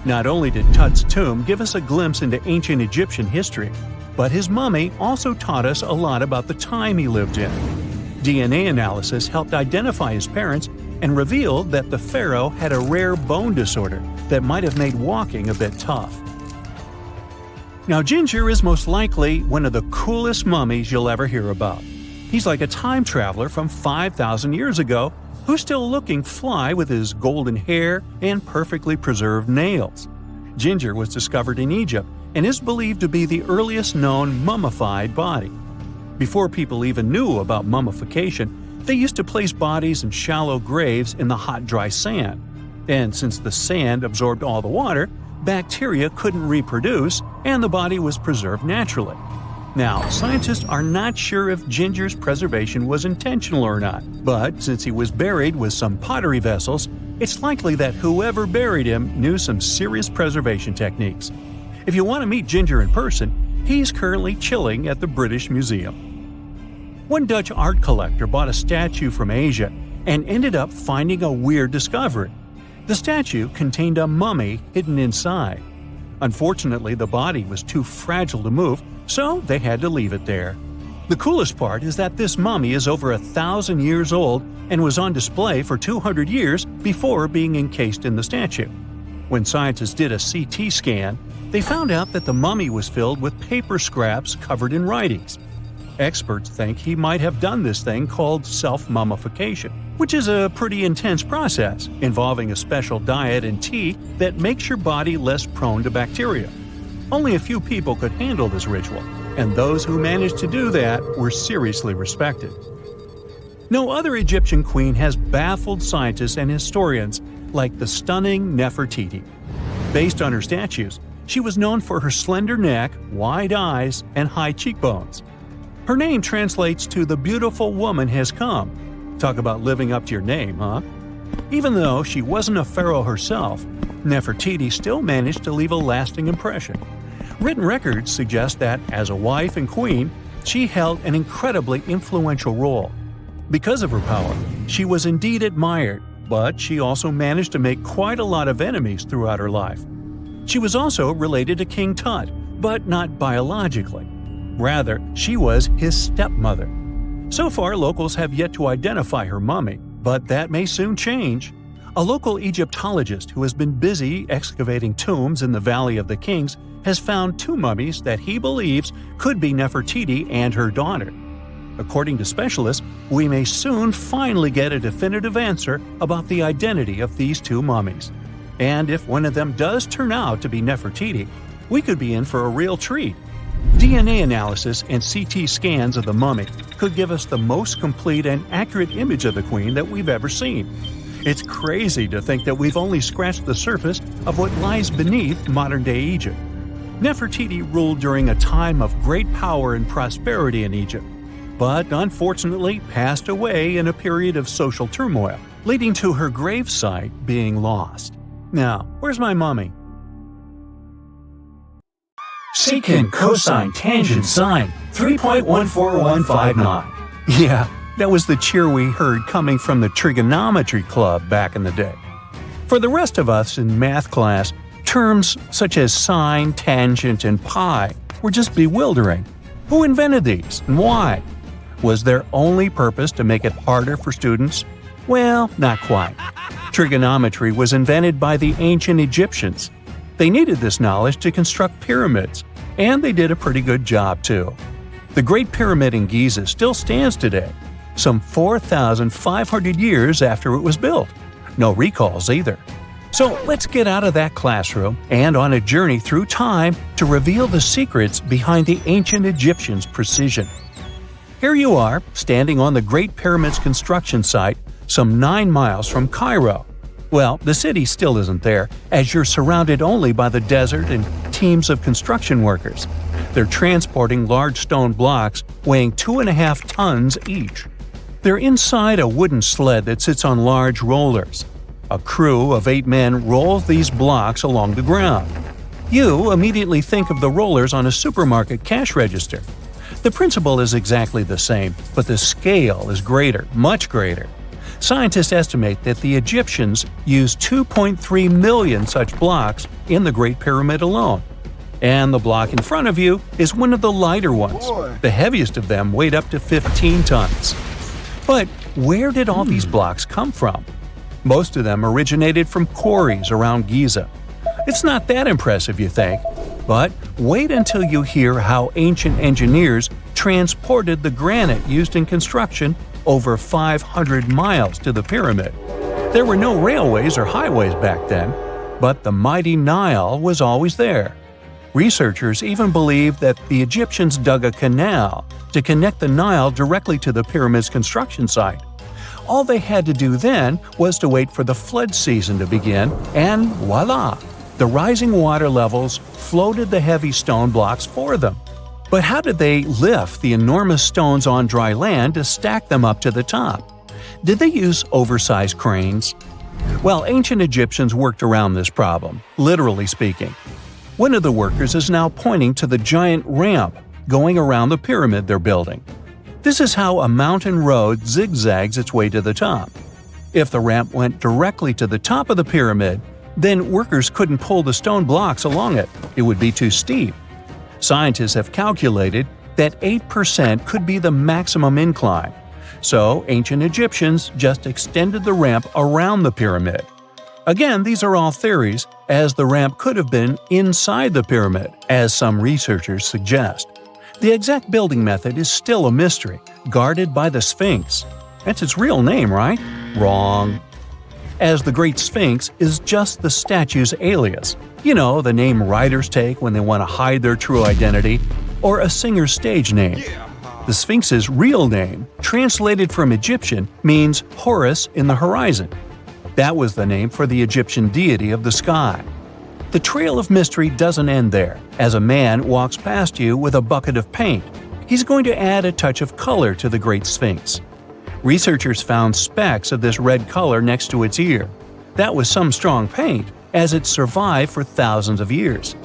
Not only did Tut's tomb give us a glimpse into ancient Egyptian history, but his mummy also taught us a lot about the time he lived in. DNA analysis helped identify his parents and revealed that the pharaoh had a rare bone disorder that might have made walking a bit tough. Now, Ginger is most likely one of the coolest mummies you'll ever hear about. He's like a time traveler from 5,000 years ago who's still looking fly with his golden hair and perfectly preserved nails. Ginger was discovered in Egypt and is believed to be the earliest known mummified body. Before people even knew about mummification, they used to place bodies in shallow graves in the hot, dry sand. And since the sand absorbed all the water, bacteria couldn't reproduce and the body was preserved naturally. Now, scientists are not sure if Ginger's preservation was intentional or not, but since he was buried with some pottery vessels, it's likely that whoever buried him knew some serious preservation techniques. If you want to meet Ginger in person, he's currently chilling at the British Museum. One Dutch art collector bought a statue from Asia and ended up finding a weird discovery. The statue contained a mummy hidden inside. Unfortunately, the body was too fragile to move, so they had to leave it there. The coolest part is that this mummy is over 1,000 years old and was on display for 200 years before being encased in the statue. When scientists did a CT scan, they found out that the mummy was filled with paper scraps covered in writings. Experts think he might have done this thing called self-mummification, which is a pretty intense process involving a special diet and tea that makes your body less prone to bacteria. Only a few people could handle this ritual, and those who managed to do that were seriously respected. No other Egyptian queen has baffled scientists and historians like the stunning Nefertiti. Based on her statues, she was known for her slender neck, wide eyes, and high cheekbones. Her name translates to "the beautiful woman has come." Talk about living up to your name, huh? Even though she wasn't a pharaoh herself, Nefertiti still managed to leave a lasting impression. Written records suggest that, as a wife and queen, she held an incredibly influential role. Because of her power, she was indeed admired, but she also managed to make quite a lot of enemies throughout her life. She was also related to King Tut, but not biologically. Rather, she was his stepmother. So far, locals have yet to identify her mummy, but that may soon change. A local Egyptologist who has been busy excavating tombs in the Valley of the Kings has found two mummies that he believes could be Nefertiti and her daughter. According to specialists, we may soon finally get a definitive answer about the identity of these two mummies. And if one of them does turn out to be Nefertiti, we could be in for a real treat. DNA analysis and CT scans of the mummy could give us the most complete and accurate image of the queen that we've ever seen. It's crazy to think that we've only scratched the surface of what lies beneath modern-day Egypt. Nefertiti ruled during a time of great power and prosperity in Egypt, but unfortunately passed away in a period of social turmoil, leading to her gravesite being lost. Now, where's my mummy? Secant, cosine, tangent, sine, 3.14159. Yeah, that was the cheer we heard coming from the trigonometry club back in the day. For the rest of us in math class, terms such as sine, tangent, and pi were just bewildering. Who invented these and why? Was their only purpose to make it harder for students? Well, not quite. Trigonometry was invented by the ancient Egyptians. They needed this knowledge to construct pyramids, and they did a pretty good job too. The Great Pyramid in Giza still stands today, some 4,500 years after it was built. No recalls either. So let's get out of that classroom and on a journey through time to reveal the secrets behind the ancient Egyptians' precision. Here you are, standing on the Great Pyramid's construction site, some 9 miles from Cairo. Well, the city still isn't there, as you're surrounded only by the desert and teams of construction workers. They're transporting large stone blocks weighing 2.5 tons each. They're inside a wooden sled that sits on large rollers. A crew of 8 men rolls these blocks along the ground. You immediately think of the rollers on a supermarket cash register. The principle is exactly the same, but the scale is greater, much greater. Scientists estimate that the Egyptians used 2.3 million such blocks in the Great Pyramid alone. And the block in front of you is one of the lighter ones. The heaviest of them weighed up to 15 tons. But where did all these blocks come from? Most of them originated from quarries around Giza. It's not that impressive, you think, but wait until you hear how ancient engineers transported the granite used in construction over 500 miles to the pyramid. There were no railways or highways back then, but the mighty Nile was always there. Researchers even believe that the Egyptians dug a canal to connect the Nile directly to the pyramid's construction site. All they had to do then was to wait for the flood season to begin, and voila! The rising water levels floated the heavy stone blocks for them. But how did they lift the enormous stones on dry land to stack them up to the top? Did they use oversized cranes? Well, ancient Egyptians worked around this problem, literally speaking. One of the workers is now pointing to the giant ramp going around the pyramid they're building. This is how a mountain road zigzags its way to the top. If the ramp went directly to the top of the pyramid, then workers couldn't pull the stone blocks along it. It would be too steep. Scientists have calculated that 8% could be the maximum incline. So ancient Egyptians just extended the ramp around the pyramid. Again, these are all theories, as the ramp could have been inside the pyramid, as some researchers suggest. The exact building method is still a mystery, guarded by the Sphinx. That's its real name, right? Wrong. As the Great Sphinx is just the statue's alias. You know, the name writers take when they want to hide their true identity, or a singer's stage name. The Sphinx's real name, translated from Egyptian, means Horus in the horizon. That was the name for the Egyptian deity of the sky. The trail of mystery doesn't end there, as a man walks past you with a bucket of paint. He's going to add a touch of color to the Great Sphinx. Researchers found specks of this red color next to its ear. That was some strong paint, as it survived for thousands of years.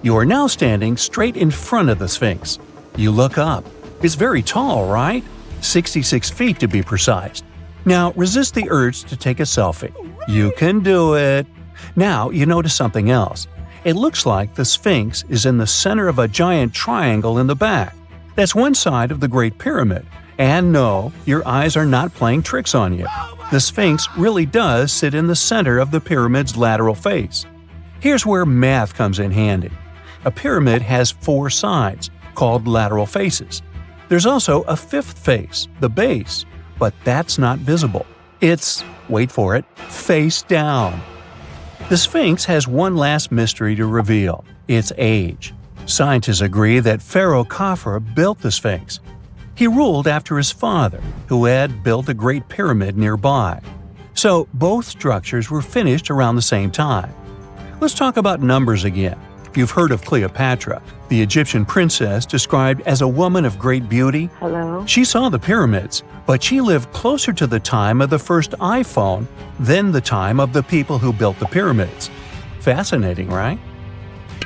You are now standing straight in front of the Sphinx. You look up. It's very tall, right? 66 feet to be precise. Now resist the urge to take a selfie. You can do it. Now you notice something else. It looks like the Sphinx is in the center of a giant triangle in the back. That's one side of the Great Pyramid. And no, your eyes are not playing tricks on you. The Sphinx really does sit in the center of the pyramid's lateral face. Here's where math comes in handy. A pyramid has 4 sides, called lateral faces. There's also a 5th face, the base, but that's not visible. It's, wait for it, face down. The Sphinx has one last mystery to reveal: its age. Scientists agree that Pharaoh Khafre built the Sphinx. He ruled after his father, who had built a great pyramid nearby. So both structures were finished around the same time. Let's talk about numbers again. You've heard of Cleopatra, the Egyptian princess described as a woman of great beauty. Hello? She saw the pyramids, but she lived closer to the time of the first iPhone than the time of the people who built the pyramids. Fascinating, right?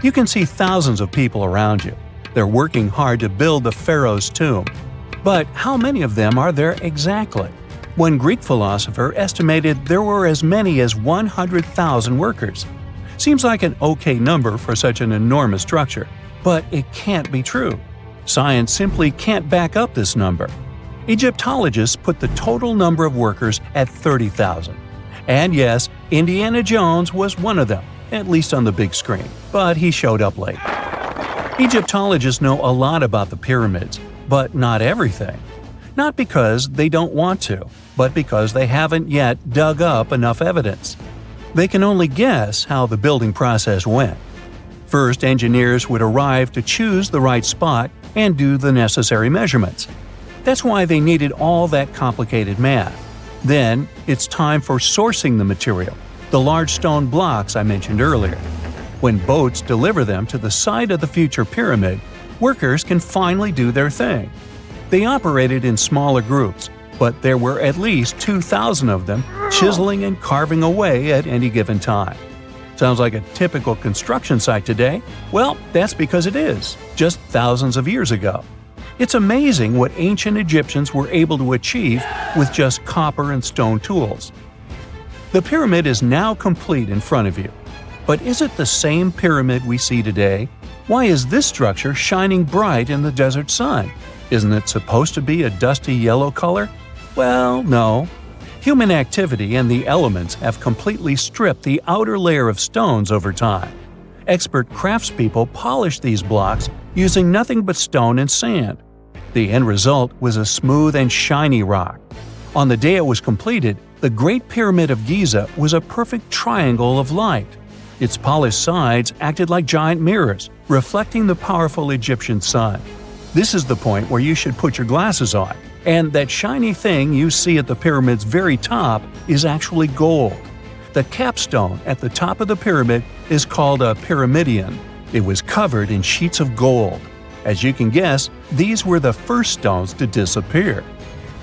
You can see thousands of people around you. They're working hard to build the pharaoh's tomb. But how many of them are there exactly? One Greek philosopher estimated there were as many as 100,000 workers. Seems like an okay number for such an enormous structure, but it can't be true. Science simply can't back up this number. Egyptologists put the total number of workers at 30,000. And yes, Indiana Jones was one of them, at least on the big screen, but he showed up late. Egyptologists know a lot about the pyramids, but not everything. Not because they don't want to, but because they haven't yet dug up enough evidence. They can only guess how the building process went. First, engineers would arrive to choose the right spot and do the necessary measurements. That's why they needed all that complicated math. Then, it's time for sourcing the material, the large stone blocks I mentioned earlier. When boats deliver them to the site of the future pyramid, workers can finally do their thing. They operated in smaller groups, but there were at least 2,000 of them chiseling and carving away at any given time. Sounds like a typical construction site today? Well, that's because it is, just thousands of years ago. It's amazing what ancient Egyptians were able to achieve with just copper and stone tools. The pyramid is now complete in front of you. But is it the same pyramid we see today? Why is this structure shining bright in the desert sun? Isn't it supposed to be a dusty yellow color? Well, no. Human activity and the elements have completely stripped the outer layer of stones over time. Expert craftspeople polished these blocks using nothing but stone and sand. The end result was a smooth and shiny rock. On the day it was completed, the Great Pyramid of Giza was a perfect triangle of light. Its polished sides acted like giant mirrors, reflecting the powerful Egyptian sun. This is the point where you should put your glasses on, and that shiny thing you see at the pyramid's very top is actually gold. The capstone at the top of the pyramid is called a pyramidion. It was covered in sheets of gold. As you can guess, these were the first stones to disappear.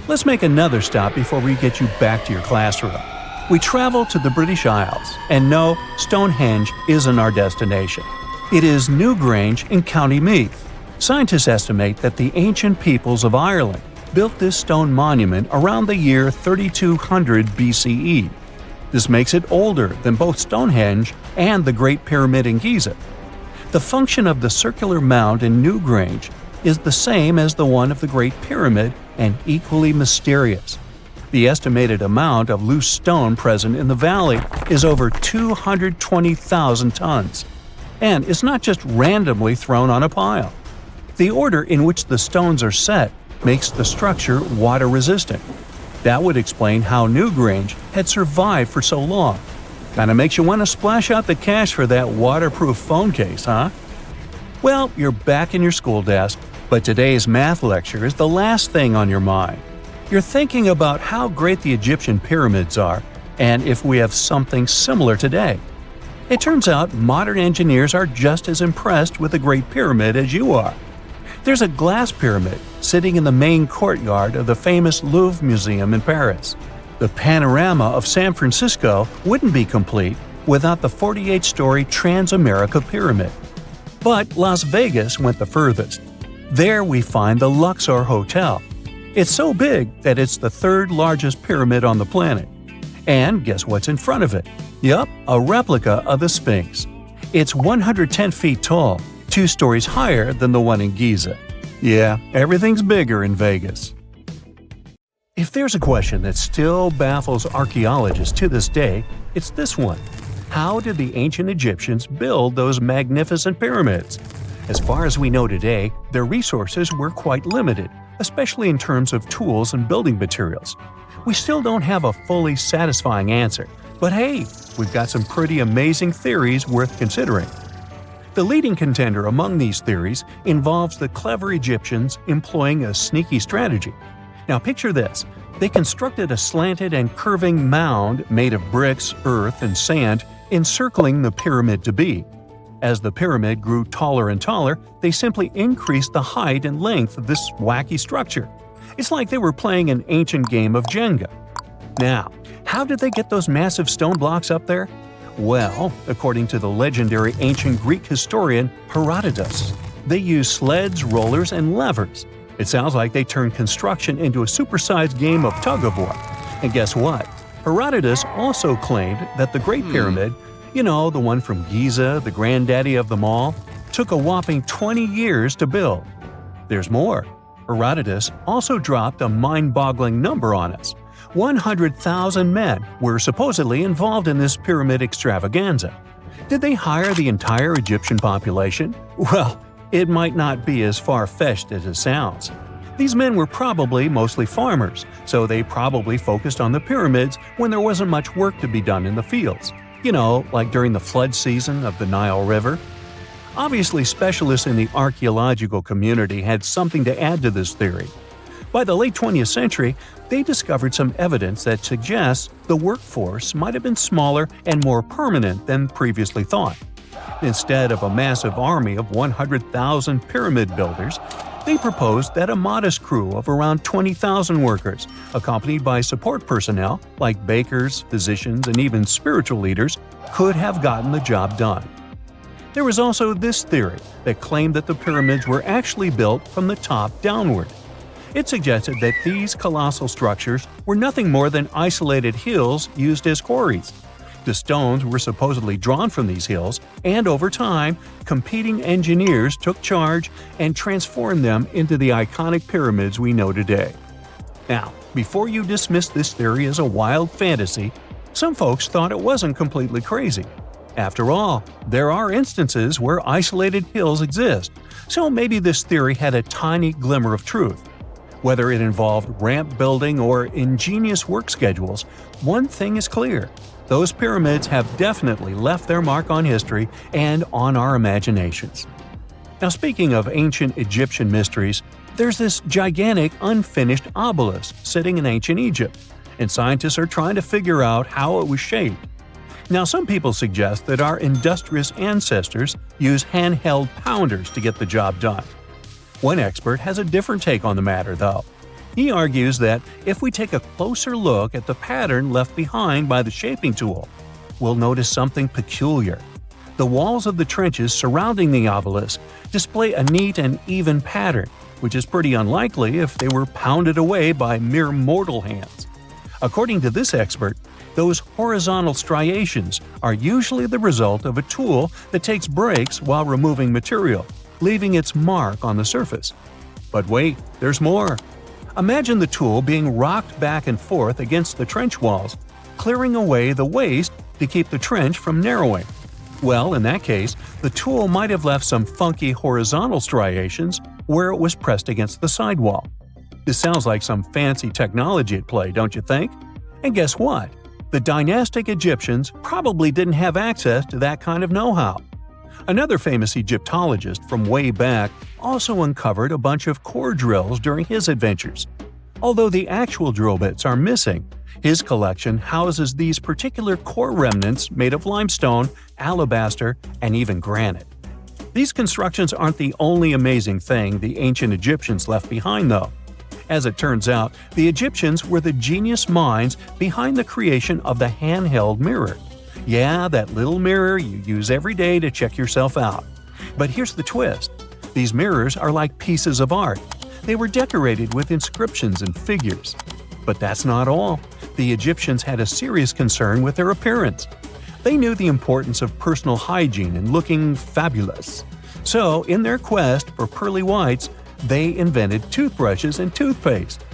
Let's make another stop before we get you back to your classroom. We travel to the British Isles, and no, Stonehenge isn't our destination. It is Newgrange in County Meath. Scientists estimate that the ancient peoples of Ireland built this stone monument around the year 3200 BCE. This makes it older than both Stonehenge and the Great Pyramid in Giza. The function of the circular mound in Newgrange is the same as the one of the Great Pyramid and equally mysterious. The estimated amount of loose stone present in the valley is over 220,000 tons. And it's not just randomly thrown on a pile. The order in which the stones are set makes the structure water-resistant. That would explain how Newgrange had survived for so long. Kinda makes you want to splash out the cash for that waterproof phone case, huh? Well, you're back in your school desk, but today's math lecture is the last thing on your mind. You're thinking about how great the Egyptian pyramids are, and if we have something similar today. It turns out modern engineers are just as impressed with the Great Pyramid as you are. There's a glass pyramid sitting in the main courtyard of the famous Louvre Museum in Paris. The panorama of San Francisco wouldn't be complete without the 48-story Transamerica Pyramid. But Las Vegas went the furthest. There we find the Luxor Hotel. It's so big that it's the third largest pyramid on the planet. And guess what's in front of it? Yup, a replica of the Sphinx. It's 110 feet tall, 2 stories higher than the one in Giza. Yeah, everything's bigger in Vegas. If there's a question that still baffles archaeologists to this day, it's this one. How did the ancient Egyptians build those magnificent pyramids? As far as we know today, their resources were quite limited, especially in terms of tools and building materials. We still don't have a fully satisfying answer, but hey, we've got some pretty amazing theories worth considering. The leading contender among these theories involves the clever Egyptians employing a sneaky strategy. Now picture this. They constructed a slanted and curving mound made of bricks, earth, and sand encircling the pyramid to be. As the pyramid grew taller and taller, they simply increased the height and length of this wacky structure. It's like they were playing an ancient game of Jenga. Now, how did they get those massive stone blocks up there? Well, according to the legendary ancient Greek historian Herodotus, they used sleds, rollers, and levers. It sounds like they turned construction into a supersized game of tug-of-war. And guess what? Herodotus also claimed that the Great Pyramid, you know, the one from Giza, the granddaddy of them all, took a whopping 20 years to build. There's more. Herodotus also dropped a mind-boggling number on us. 100,000 men were supposedly involved in this pyramid extravaganza. Did they hire the entire Egyptian population? Well, it might not be as far-fetched as it sounds. These men were probably mostly farmers, so they probably focused on the pyramids when there wasn't much work to be done in the fields. You know, like during the flood season of the Nile River. Obviously, specialists in the archaeological community had something to add to this theory. By the late 20th century, they discovered some evidence that suggests the workforce might have been smaller and more permanent than previously thought. Instead of a massive army of 100,000 pyramid builders, they proposed that a modest crew of around 20,000 workers, accompanied by support personnel like bakers, physicians, and even spiritual leaders, could have gotten the job done. There was also this theory that claimed that the pyramids were actually built from the top downward. It suggested that these colossal structures were nothing more than isolated hills used as quarries. The stones were supposedly drawn from these hills, and over time, competing engineers took charge and transformed them into the iconic pyramids we know today. Now, before you dismiss this theory as a wild fantasy, some folks thought it wasn't completely crazy. After all, there are instances where isolated hills exist, so maybe this theory had a tiny glimmer of truth. Whether it involved ramp building or ingenious work schedules, one thing is clear. Those pyramids have definitely left their mark on history and on our imaginations. Now, speaking of ancient Egyptian mysteries, there's this gigantic unfinished obelisk sitting in ancient Egypt, and scientists are trying to figure out how it was shaped. Now, some people suggest that our industrious ancestors used handheld pounders to get the job done. One expert has a different take on the matter, though. He argues that if we take a closer look at the pattern left behind by the shaping tool, we'll notice something peculiar. The walls of the trenches surrounding the obelisk display a neat and even pattern, which is pretty unlikely if they were pounded away by mere mortal hands. According to this expert, those horizontal striations are usually the result of a tool that takes breaks while removing material, leaving its mark on the surface. But wait, there's more. Imagine the tool being rocked back and forth against the trench walls, clearing away the waste to keep the trench from narrowing. Well, in that case, the tool might have left some funky horizontal striations where it was pressed against the sidewall. This sounds like some fancy technology at play, don't you think? And guess what? The dynastic Egyptians probably didn't have access to that kind of know-how. Another famous Egyptologist from way back also uncovered a bunch of core drills during his adventures. Although the actual drill bits are missing, his collection houses these particular core remnants made of limestone, alabaster, and even granite. These constructions aren't the only amazing thing the ancient Egyptians left behind, though. As it turns out, the Egyptians were the genius minds behind the creation of the handheld mirror. Yeah, that little mirror you use every day to check yourself out. But here's the twist. These mirrors are like pieces of art. They were decorated with inscriptions and figures. But that's not all. The Egyptians had a serious concern with their appearance. They knew the importance of personal hygiene and looking fabulous. So, in their quest for pearly whites, they invented toothbrushes and toothpaste.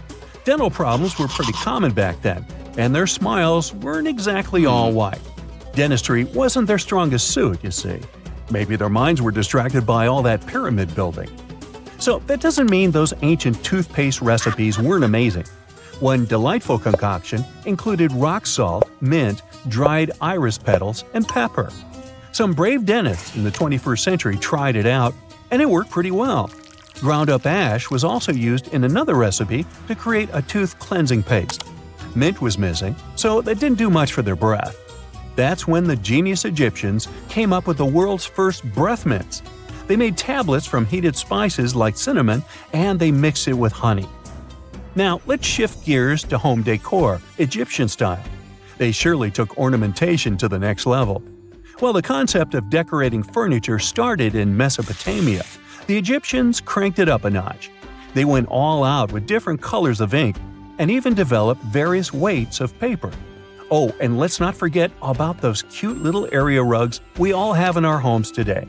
Dental problems were pretty common back then, and their smiles weren't exactly all white. Dentistry wasn't their strongest suit, you see. Maybe their minds were distracted by all that pyramid building. So that doesn't mean those ancient toothpaste recipes weren't amazing. One delightful concoction included rock salt, mint, dried iris petals, and pepper. Some brave dentists in the 21st century tried it out, and it worked pretty well. Ground-up ash was also used in another recipe to create a tooth cleansing paste. Mint was missing, so that didn't do much for their breath. That's when the genius Egyptians came up with the world's first breath mints. They made tablets from heated spices like cinnamon, and they mixed it with honey. Now, let's shift gears to home decor, Egyptian style. They surely took ornamentation to the next level. While the concept of decorating furniture started in Mesopotamia, the Egyptians cranked it up a notch. They went all out with different colors of ink and even developed various weights of paper. Oh, and let's not forget about those cute little area rugs we all have in our homes today.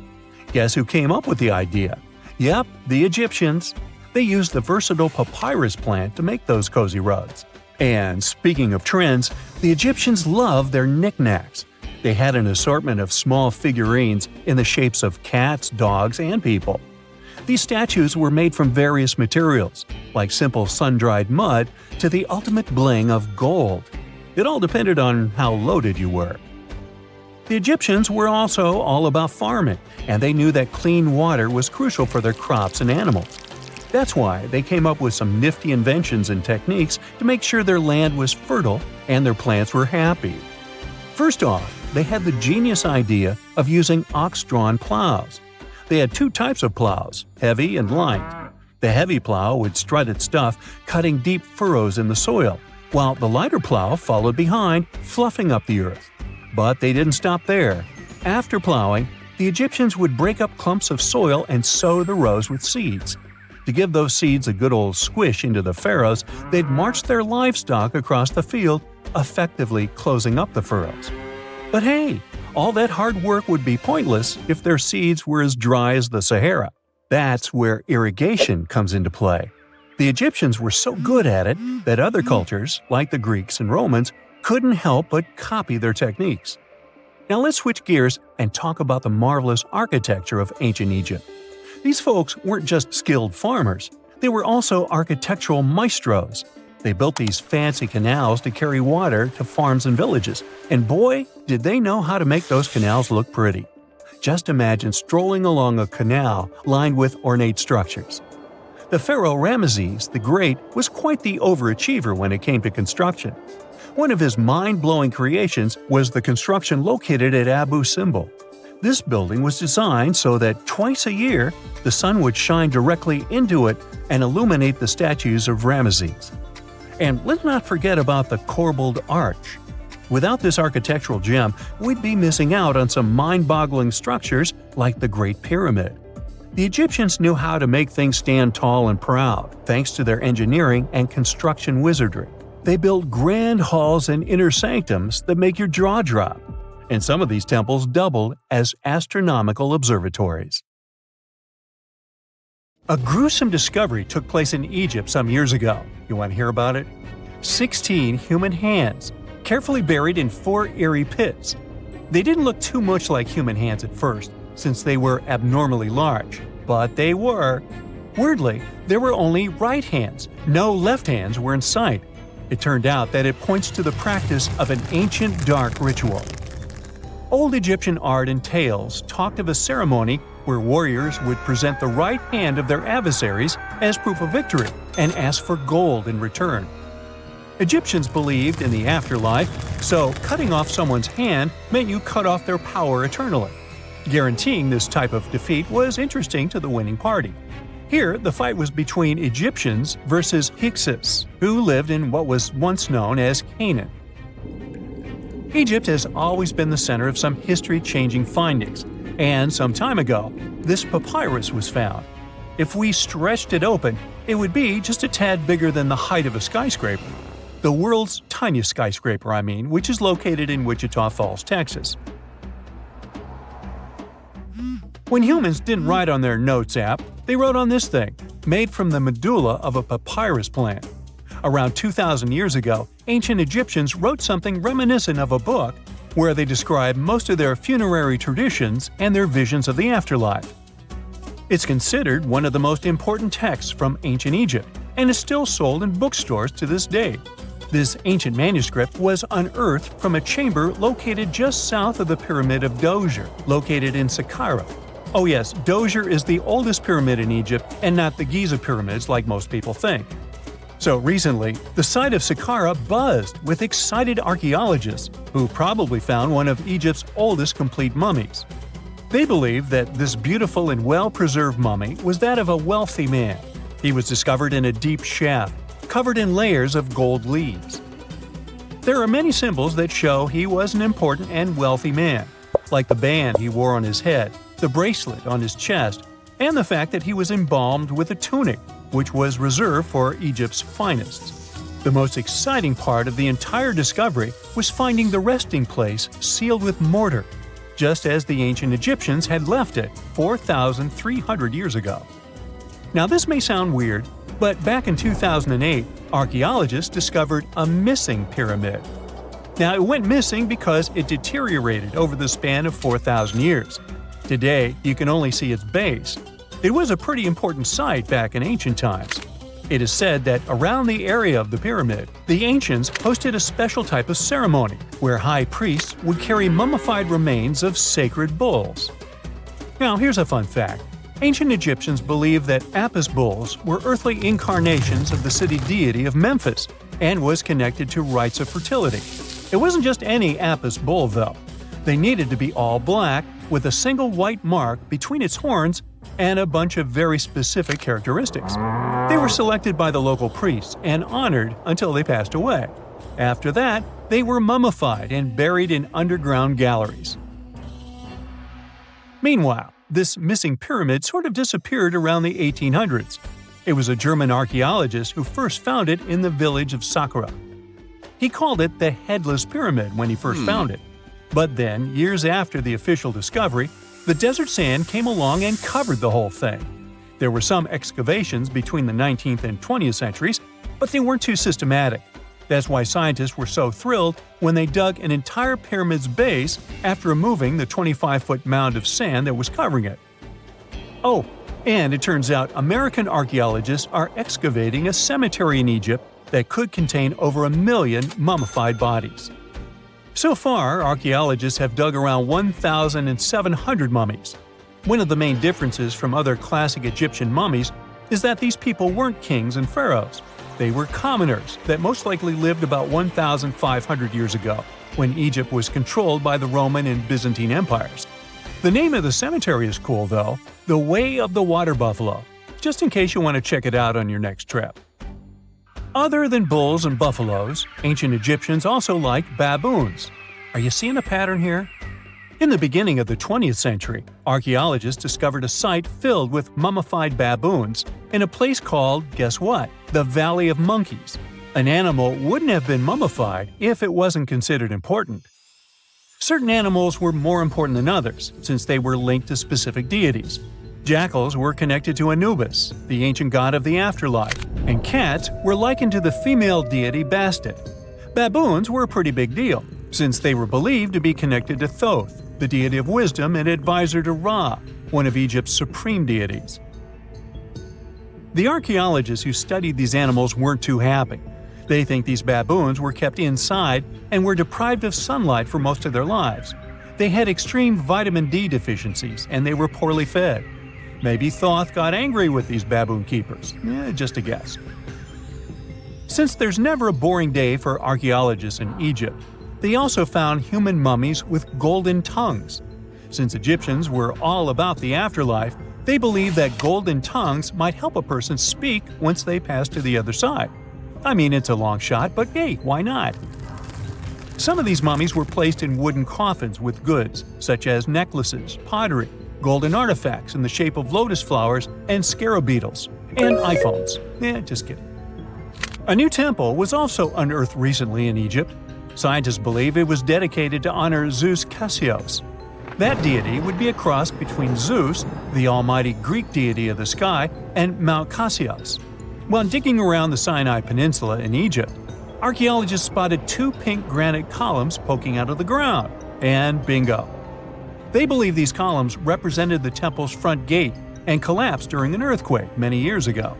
Guess who came up with the idea? Yep, the Egyptians. they used the versatile papyrus plant to make those cozy rugs. And speaking of trends, the Egyptians loved their knickknacks. They had an assortment of small figurines in the shapes of cats, dogs, and people. These statues were made from various materials, like simple sun-dried mud to the ultimate bling of gold. It all depended on how loaded you were. The Egyptians were also all about farming, and they knew that clean water was crucial for their crops and animals. That's why they came up with some nifty inventions and techniques to make sure their land was fertile and their plants were happy. First off, they had the genius idea of using ox-drawn plows. They had two types of plows, heavy and light. The heavy plow would strut its stuff, cutting deep furrows in the soil, while the lighter plow followed behind, fluffing up the earth. But they didn't stop there. After plowing, the Egyptians would break up clumps of soil and sow the rows with seeds. To give those seeds a good old squish into the furrows, they'd march their livestock across the field, effectively closing up the furrows. But hey, all that hard work would be pointless if their seeds were as dry as the Sahara. That's where irrigation comes into play. The Egyptians were so good at it that other cultures, like the Greeks and Romans, couldn't help but copy their techniques. Now let's switch gears and talk about the marvelous architecture of ancient Egypt. These folks weren't just skilled farmers, they were also architectural maestros. They built these fancy canals to carry water to farms and villages, and boy, did they know how to make those canals look pretty. Just imagine strolling along a canal lined with ornate structures. The pharaoh Ramesses the Great was quite the overachiever when it came to construction. One of his mind-blowing creations was the construction located at Abu Simbel. This building was designed so that twice a year, the sun would shine directly into it and illuminate the statues of Ramesses. And let's not forget about the corbelled arch. Without this architectural gem, we'd be missing out on some mind-boggling structures like the Great Pyramid. The Egyptians knew how to make things stand tall and proud, thanks to their engineering and construction wizardry. They built grand halls and inner sanctums that make your jaw drop. And some of these temples doubled as astronomical observatories. A gruesome discovery took place in Egypt some years ago. You want to hear about it? 16 human hands, carefully buried in 4 eerie pits. They didn't look too much like human hands at first, since they were abnormally large, but they were. Weirdly, there were only right hands. No left hands were in sight. It turned out that it points to the practice of an ancient dark ritual. Old Egyptian art and tales talked of a ceremony where warriors would present the right hand of their adversaries as proof of victory and ask for gold in return. Egyptians believed in the afterlife, so cutting off someone's hand meant you cut off their power eternally. Guaranteeing this type of defeat was interesting to the winning party. Here, the fight was between Egyptians versus Hyksos, who lived in what was once known as Canaan. Egypt has always been the center of some history-changing findings, and some time ago, this papyrus was found. If we stretched it open, it would be just a tad bigger than the height of a skyscraper. The world's tiniest skyscraper, which is located in Wichita Falls, Texas. When humans didn't write on their notes app, they wrote on this thing, made from the medulla of a papyrus plant. Around 2,000 years ago, ancient Egyptians wrote something reminiscent of a book where they describe most of their funerary traditions and their visions of the afterlife. It's considered one of the most important texts from ancient Egypt and is still sold in bookstores to this day. This ancient manuscript was unearthed from a chamber located just south of the Pyramid of Djoser, located in Saqqara. Oh yes, Djoser is the oldest pyramid in Egypt and not the Giza pyramids like most people think. So recently, the site of Saqqara buzzed with excited archaeologists who probably found one of Egypt's oldest complete mummies. They believe that this beautiful and well-preserved mummy was that of a wealthy man. He was discovered in a deep shaft, covered in layers of gold leaves. There are many symbols that show he was an important and wealthy man, like the band he wore on his head, the bracelet on his chest, and the fact that he was embalmed with a tunic, which was reserved for Egypt's finest. The most exciting part of the entire discovery was finding the resting place sealed with mortar, just as the ancient Egyptians had left it 4,300 years ago. Now this may sound weird, but back in 2008, archaeologists discovered a missing pyramid. Now it went missing because it deteriorated over the span of 4,000 years. Today, you can only see its base. It was a pretty important site back in ancient times. It is said that around the area of the pyramid, the ancients hosted a special type of ceremony where high priests would carry mummified remains of sacred bulls. Now here's a fun fact. Ancient Egyptians believed that Apis bulls were earthly incarnations of the city deity of Memphis and was connected to rites of fertility. It wasn't just any Apis bull, though. They needed to be all black, with a single white mark between its horns and a bunch of very specific characteristics. They were selected by the local priests and honored until they passed away. After that, they were mummified and buried in underground galleries. Meanwhile, this missing pyramid sort of disappeared around the 1800s. It was a German archaeologist who first found it in the village of Saqqara. He called it the Headless Pyramid when he first found it. But then, years after the official discovery, the desert sand came along and covered the whole thing. There were some excavations between the 19th and 20th centuries, but they weren't too systematic. That's why scientists were so thrilled when they dug an entire pyramid's base after removing the 25-foot mound of sand that was covering it. Oh, and it turns out American archaeologists are excavating a cemetery in Egypt that could contain over 1 million mummified bodies. So far, archaeologists have dug around 1,700 mummies. One of the main differences from other classic Egyptian mummies is that these people weren't kings and pharaohs. They were commoners that most likely lived about 1,500 years ago, when Egypt was controlled by the Roman and Byzantine empires. The name of the cemetery is cool, though, the Way of the Water Buffalo, just in case you want to check it out on your next trip. Other than bulls and buffaloes, ancient Egyptians also liked baboons. Are you seeing a pattern here? In the beginning of the 20th century, archaeologists discovered a site filled with mummified baboons in a place called, guess what? The Valley of Monkeys. An animal wouldn't have been mummified if it wasn't considered important. Certain animals were more important than others, since they were linked to specific deities. Jackals were connected to Anubis, the ancient god of the afterlife, and cats were likened to the female deity Bastet. Baboons were a pretty big deal, since they were believed to be connected to Thoth, the deity of wisdom and advisor to Ra, one of Egypt's supreme deities. The archaeologists who studied these animals weren't too happy. They think these baboons were kept inside and were deprived of sunlight for most of their lives. They had extreme vitamin D deficiencies and they were poorly fed. Maybe Thoth got angry with these baboon keepers. Just a guess. Since there's never a boring day for archaeologists in Egypt, they also found human mummies with golden tongues. Since Egyptians were all about the afterlife, they believed that golden tongues might help a person speak once they pass to the other side. I mean, it's a long shot, but hey, why not? Some of these mummies were placed in wooden coffins with goods, such as necklaces, pottery, golden artifacts in the shape of lotus flowers and scarab beetles, and iPhones. Just kidding. A new temple was also unearthed recently in Egypt. Scientists believe it was dedicated to honor Zeus Cassios. That deity would be a cross between Zeus, the almighty Greek deity of the sky, and Mount Cassios. While digging around the Sinai Peninsula in Egypt, archaeologists spotted 2 pink granite columns poking out of the ground, and bingo. They believe these columns represented the temple's front gate and collapsed during an earthquake many years ago.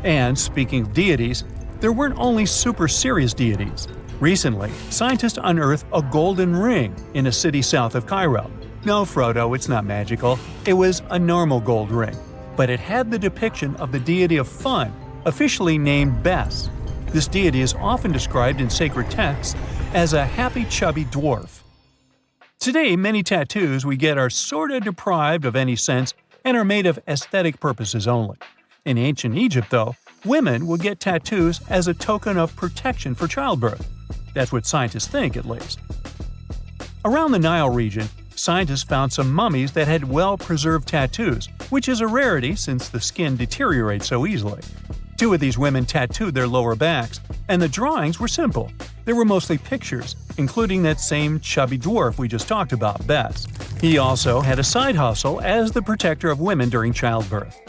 And speaking of deities, there weren't only super serious deities. Recently, scientists unearthed a golden ring in a city south of Cairo. No, Frodo, it's not magical. It was a normal gold ring, but it had the depiction of the deity of fun, officially named Bes. This deity is often described in sacred texts as a happy chubby dwarf. Today, many tattoos we get are sorta deprived of any sense and are made of aesthetic purposes only. In ancient Egypt, though, women would get tattoos as a token of protection for childbirth. That's what scientists think, at least. Around the Nile region, scientists found some mummies that had well-preserved tattoos, which is a rarity since the skin deteriorates so easily. 2 of these women tattooed their lower backs, and the drawings were simple. They were mostly pictures, including that same chubby dwarf we just talked about, Bes. He also had a side hustle as the protector of women during childbirth.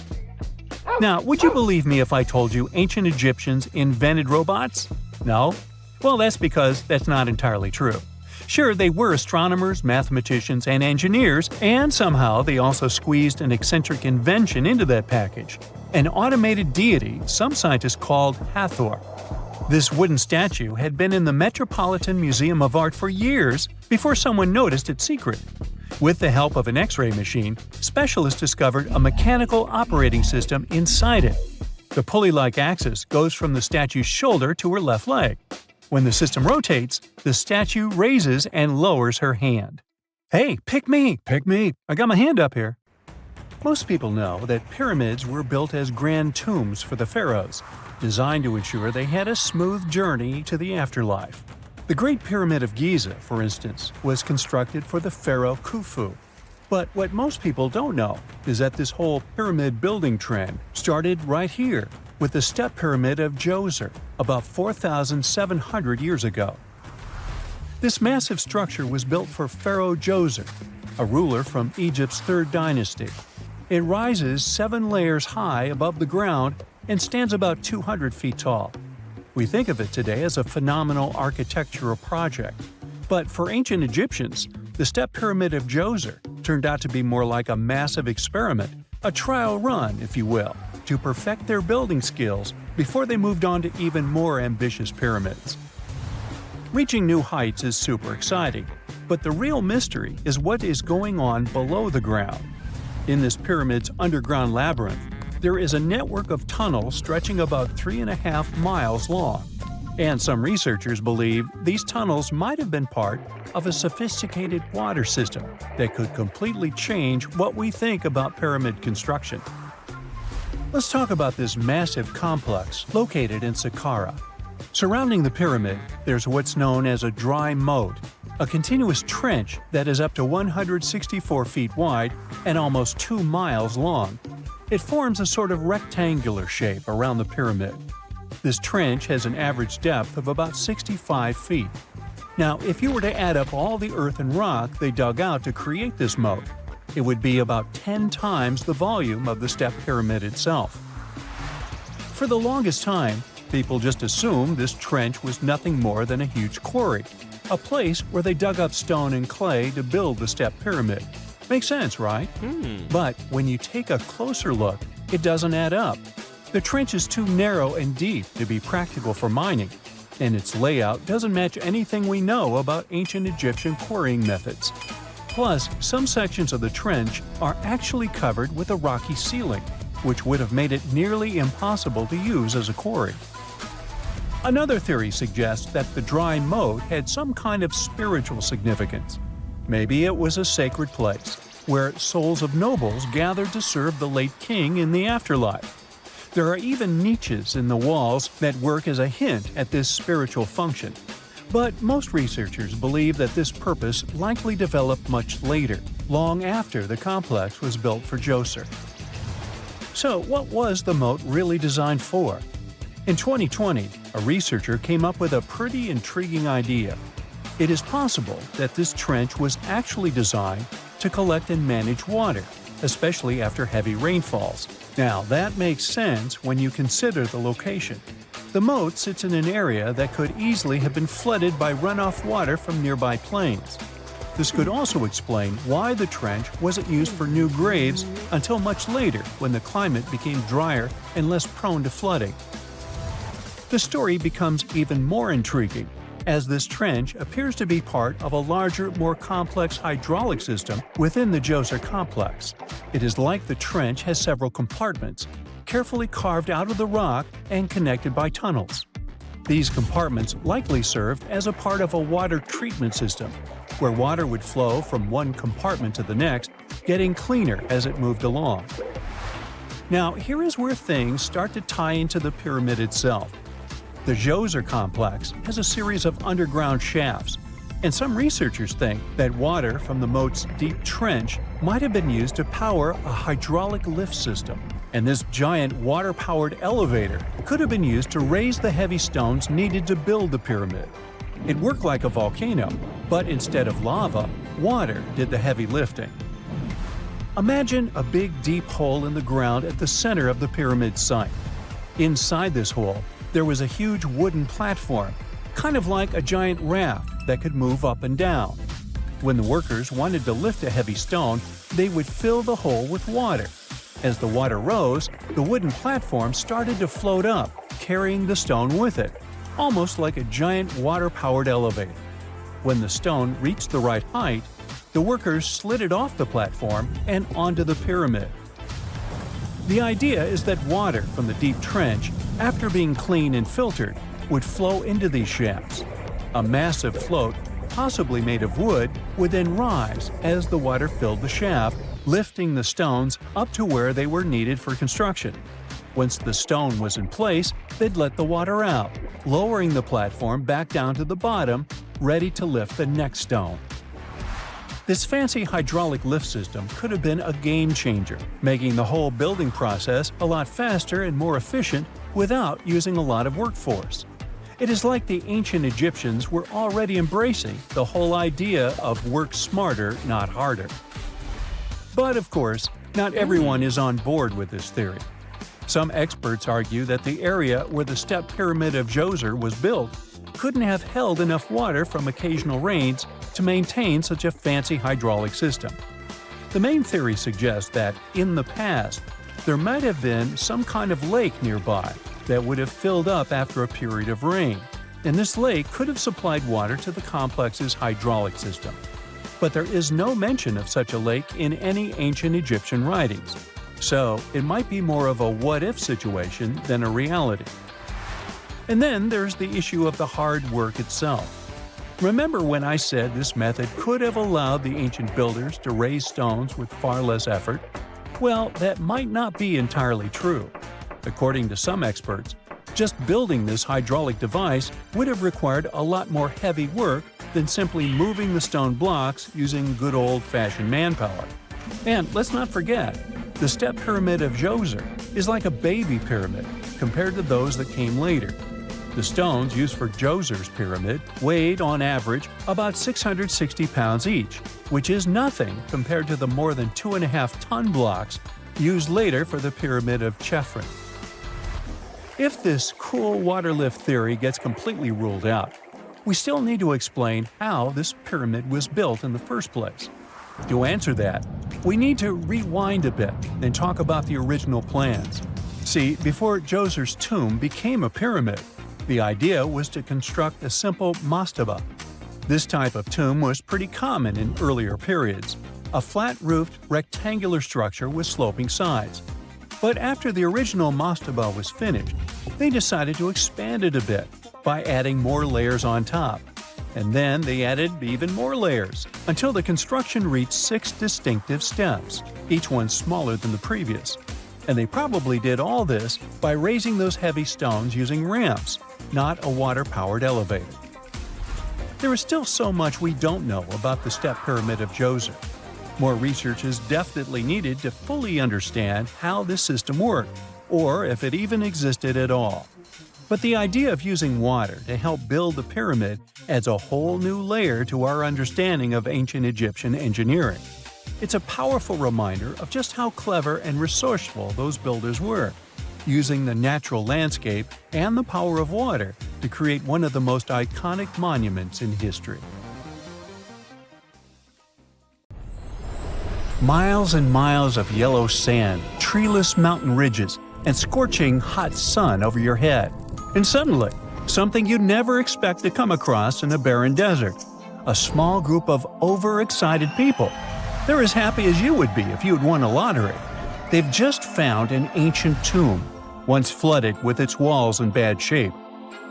Now, would you believe me if I told you ancient Egyptians invented robots? No? Well, that's because that's not entirely true. Sure, they were astronomers, mathematicians, and engineers, and somehow they also squeezed an eccentric invention into that package – an automated deity some scientists called Hathor. This wooden statue had been in the Metropolitan Museum of Art for years before someone noticed its secret. With the help of an X-ray machine, specialists discovered a mechanical operating system inside it. The pulley-like axis goes from the statue's shoulder to her left leg. When the system rotates, the statue raises and lowers her hand. Hey, pick me! Pick me! I got my hand up here. Most people know that pyramids were built as grand tombs for the pharaohs, designed to ensure they had a smooth journey to the afterlife. The Great Pyramid of Giza, for instance, was constructed for the pharaoh Khufu. But what most people don't know is that this whole pyramid building trend started right here, with the step pyramid of Djoser, about 4,700 years ago. This massive structure was built for Pharaoh Djoser, a ruler from Egypt's 3rd dynasty. It rises 7 layers high above the ground and stands about 200 feet tall. We think of it today as a phenomenal architectural project, but for ancient Egyptians, the step pyramid of Djoser turned out to be more like a massive experiment, a trial run, if you will, to perfect their building skills before they moved on to even more ambitious pyramids. Reaching new heights is super exciting, but the real mystery is what is going on below the ground. In this pyramid's underground labyrinth, there is a network of tunnels stretching about 3.5 miles long, and some researchers believe these tunnels might have been part of a sophisticated water system that could completely change what we think about pyramid construction. Let's talk about this massive complex located in Saqqara. Surrounding the pyramid, there's what's known as a dry moat, a continuous trench that is up to 164 feet wide and almost 2 miles long. It forms a sort of rectangular shape around the pyramid. This trench has an average depth of about 65 feet. Now, if you were to add up all the earth and rock they dug out to create this moat, it would be about 10 times the volume of the step pyramid itself. For the longest time, people just assumed this trench was nothing more than a huge quarry, a place where they dug up stone and clay to build the step pyramid. Makes sense, right? But when you take a closer look, it doesn't add up. The trench is too narrow and deep to be practical for mining, and its layout doesn't match anything we know about ancient Egyptian quarrying methods. Plus, some sections of the trench are actually covered with a rocky ceiling, which would have made it nearly impossible to use as a quarry. Another theory suggests that the dry moat had some kind of spiritual significance. Maybe it was a sacred place, where souls of nobles gathered to serve the late king in the afterlife. There are even niches in the walls that work as a hint at this spiritual function. But most researchers believe that this purpose likely developed much later, long after the complex was built for Djoser. So what was the moat really designed for? In 2020, a researcher came up with a pretty intriguing idea. It is possible that this trench was actually designed to collect and manage water, especially after heavy rainfalls. Now, that makes sense when you consider the location. The moat sits in an area that could easily have been flooded by runoff water from nearby plains. This could also explain why the trench wasn't used for new graves until much later when the climate became drier and less prone to flooding. The story becomes even more intriguing as this trench appears to be part of a larger, more complex hydraulic system within the Djoser complex. It is like the trench has several compartments, carefully carved out of the rock and connected by tunnels. These compartments likely served as a part of a water treatment system, where water would flow from one compartment to the next, getting cleaner as it moved along. Now, here is where things start to tie into the pyramid itself. The Djoser complex has a series of underground shafts, and some researchers think that water from the moat's deep trench might have been used to power a hydraulic lift system, and this giant water-powered elevator could have been used to raise the heavy stones needed to build the pyramid. It worked like a volcano, but instead of lava, water did the heavy lifting. Imagine a big deep hole in the ground at the center of the pyramid site. Inside this hole, there was a huge wooden platform, kind of like a giant raft that could move up and down. When the workers wanted to lift a heavy stone, they would fill the hole with water. As the water rose, the wooden platform started to float up, carrying the stone with it, almost like a giant water-powered elevator. When the stone reached the right height, the workers slid it off the platform and onto the pyramid. The idea is that water from the deep trench, after being cleaned and filtered, would flow into these shafts. A massive float, possibly made of wood, would then rise as the water filled the shaft, lifting the stones up to where they were needed for construction. Once the stone was in place, they'd let the water out, lowering the platform back down to the bottom, ready to lift the next stone. This fancy hydraulic lift system could have been a game changer, making the whole building process a lot faster and more efficient without using a lot of workforce. It is like the ancient Egyptians were already embracing the whole idea of work smarter, not harder. But of course, not everyone is on board with this theory. Some experts argue that the area where the step pyramid of Djoser was built couldn't have held enough water from occasional rains to maintain such a fancy hydraulic system. The main theory suggests that, in the past, there might have been some kind of lake nearby that would have filled up after a period of rain, and this lake could have supplied water to the complex's hydraulic system. But there is no mention of such a lake in any ancient Egyptian writings, so it might be more of a what-if situation than a reality. And then there's the issue of the hard work itself. Remember when I said this method could have allowed the ancient builders to raise stones with far less effort? Well, that might not be entirely true. According to some experts, just building this hydraulic device would have required a lot more heavy work than simply moving the stone blocks using good old-fashioned manpower. And let's not forget, the step pyramid of Djoser is like a baby pyramid compared to those that came later. The stones used for Djoser's pyramid weighed, on average, about 660 pounds each, which is nothing compared to the more than 2.5-ton blocks used later for the pyramid of Chephren. If this cool water lift theory gets completely ruled out, we still need to explain how this pyramid was built in the first place. To answer that, we need to rewind a bit and talk about the original plans. See, before Djoser's tomb became a pyramid, the idea was to construct a simple mastaba. This type of tomb was pretty common in earlier periods, a flat-roofed, rectangular structure with sloping sides. But after the original mastaba was finished, they decided to expand it a bit by adding more layers on top. And then they added even more layers, until the construction reached 6 distinctive steps, each one smaller than the previous. And they probably did all this by raising those heavy stones using ramps, not a water-powered elevator. There is still so much we don't know about the step pyramid of Djoser. More research is definitely needed to fully understand how this system worked, or if it even existed at all. But the idea of using water to help build the pyramid adds a whole new layer to our understanding of ancient Egyptian engineering. It's a powerful reminder of just how clever and resourceful those builders were, using the natural landscape and the power of water to create one of the most iconic monuments in history. Miles and miles of yellow sand, treeless mountain ridges, and scorching hot sun over your head. And suddenly, something you'd never expect to come across in a barren desert. A small group of overexcited people. They're as happy as you would be if you'd won a lottery. They've just found an ancient tomb, once flooded with its walls in bad shape.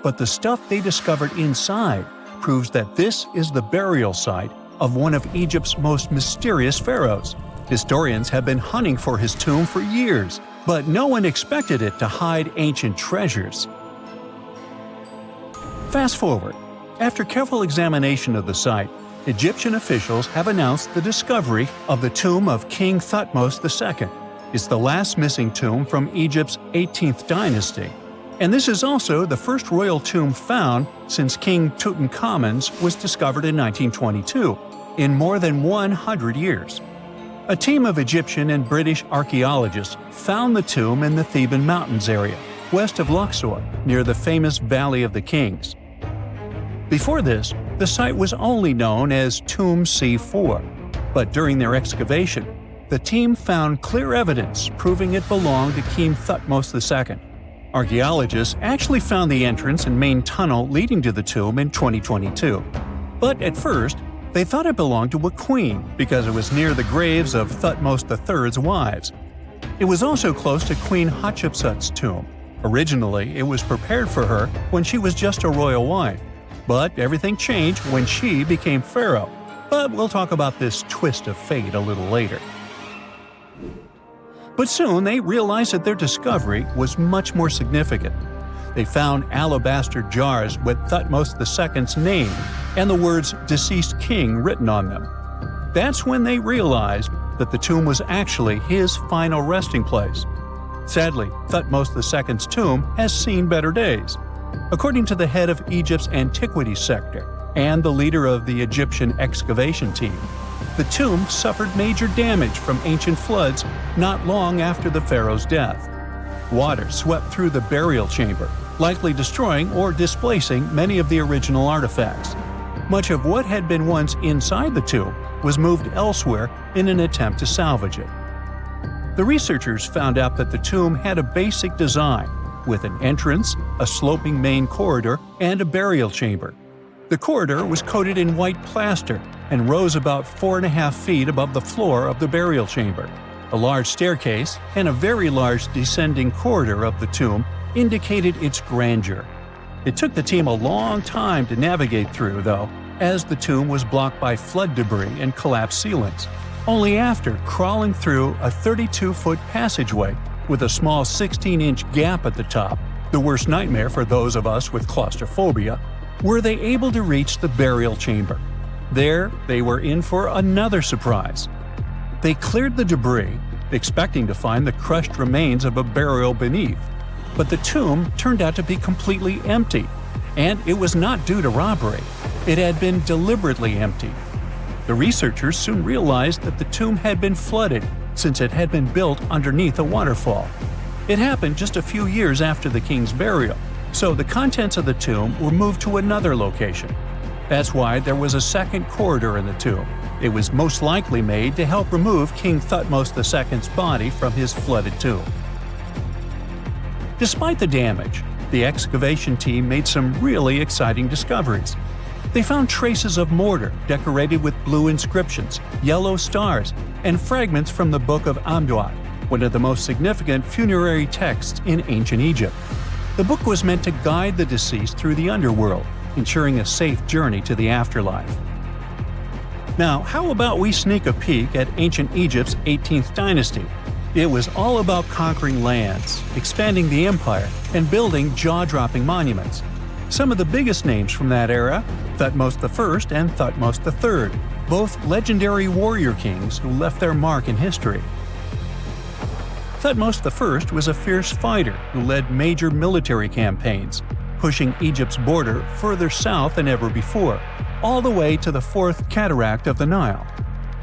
But the stuff they discovered inside proves that this is the burial site of one of Egypt's most mysterious pharaohs. Historians have been hunting for his tomb for years, but no one expected it to hide ancient treasures. Fast forward. After careful examination of the site, Egyptian officials have announced the discovery of the tomb of King Thutmos II. It's the last missing tomb from Egypt's 18th dynasty, and this is also the first royal tomb found since King Tut's was discovered in 1922, in more than 100 years. A team of Egyptian and British archaeologists found the tomb in the Theban Mountains area, west of Luxor, near the famous Valley of the Kings. Before this, the site was only known as Tomb C4, but during their excavation, the team found clear evidence proving it belonged to King Thutmos II. Archaeologists actually found the entrance and main tunnel leading to the tomb in 2022. But at first, they thought it belonged to a queen because it was near the graves of Thutmos III's wives. It was also close to Queen Hatshepsut's tomb. Originally, it was prepared for her when she was just a royal wife, but everything changed when she became pharaoh. But we'll talk about this twist of fate a little later. But soon they realized that their discovery was much more significant. They found alabaster jars with Thutmos II's name and the words "deceased king" written on them. That's when they realized that the tomb was actually his final resting place. Sadly, Thutmos II's tomb has seen better days. According to the head of Egypt's antiquities sector and the leader of the Egyptian excavation team, the tomb suffered major damage from ancient floods not long after the pharaoh's death. Water swept through the burial chamber, likely destroying or displacing many of the original artifacts. Much of what had been once inside the tomb was moved elsewhere in an attempt to salvage it. The researchers found out that the tomb had a basic design, with an entrance, a sloping main corridor, and a burial chamber. The corridor was coated in white plaster and rose about 4.5 feet above the floor of the burial chamber. A large staircase and a very large descending corridor of the tomb indicated its grandeur. It took the team a long time to navigate through, though, as the tomb was blocked by flood debris and collapsed ceilings. Only after crawling through a 32-foot passageway with a small 16-inch gap at the top, the worst nightmare for those of us with claustrophobia, were they able to reach the burial chamber. There, they were in for another surprise. They cleared the debris, expecting to find the crushed remains of a burial beneath. But the tomb turned out to be completely empty, and it was not due to robbery. It had been deliberately emptied. The researchers soon realized that the tomb had been flooded since it had been built underneath a waterfall. It happened just a few years after the king's burial, so the contents of the tomb were moved to another location. That's why there was a second corridor in the tomb. It was most likely made to help remove King Thutmos II's body from his flooded tomb. Despite the damage, the excavation team made some really exciting discoveries. They found traces of mortar decorated with blue inscriptions, yellow stars, and fragments from the Book of Amduat, one of the most significant funerary texts in ancient Egypt. The book was meant to guide the deceased through the underworld, ensuring a safe journey to the afterlife. Now, how about we sneak a peek at ancient Egypt's 18th dynasty? It was all about conquering lands, expanding the empire, and building jaw-dropping monuments. Some of the biggest names from that era, Thutmos I and Thutmos III, both legendary warrior kings who left their mark in history. Thutmos I was a fierce fighter who led major military campaigns, pushing Egypt's border further south than ever before, all the way to the fourth cataract of the Nile.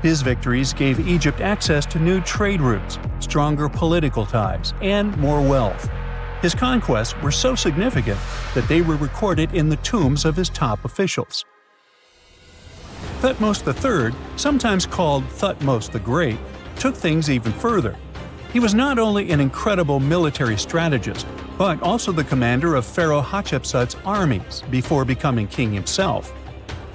His victories gave Egypt access to new trade routes, stronger political ties, and more wealth. His conquests were so significant that they were recorded in the tombs of his top officials. Thutmos III, sometimes called Thutmos the Great, took things even further. He was not only an incredible military strategist, but also the commander of Pharaoh Hatshepsut's armies before becoming king himself.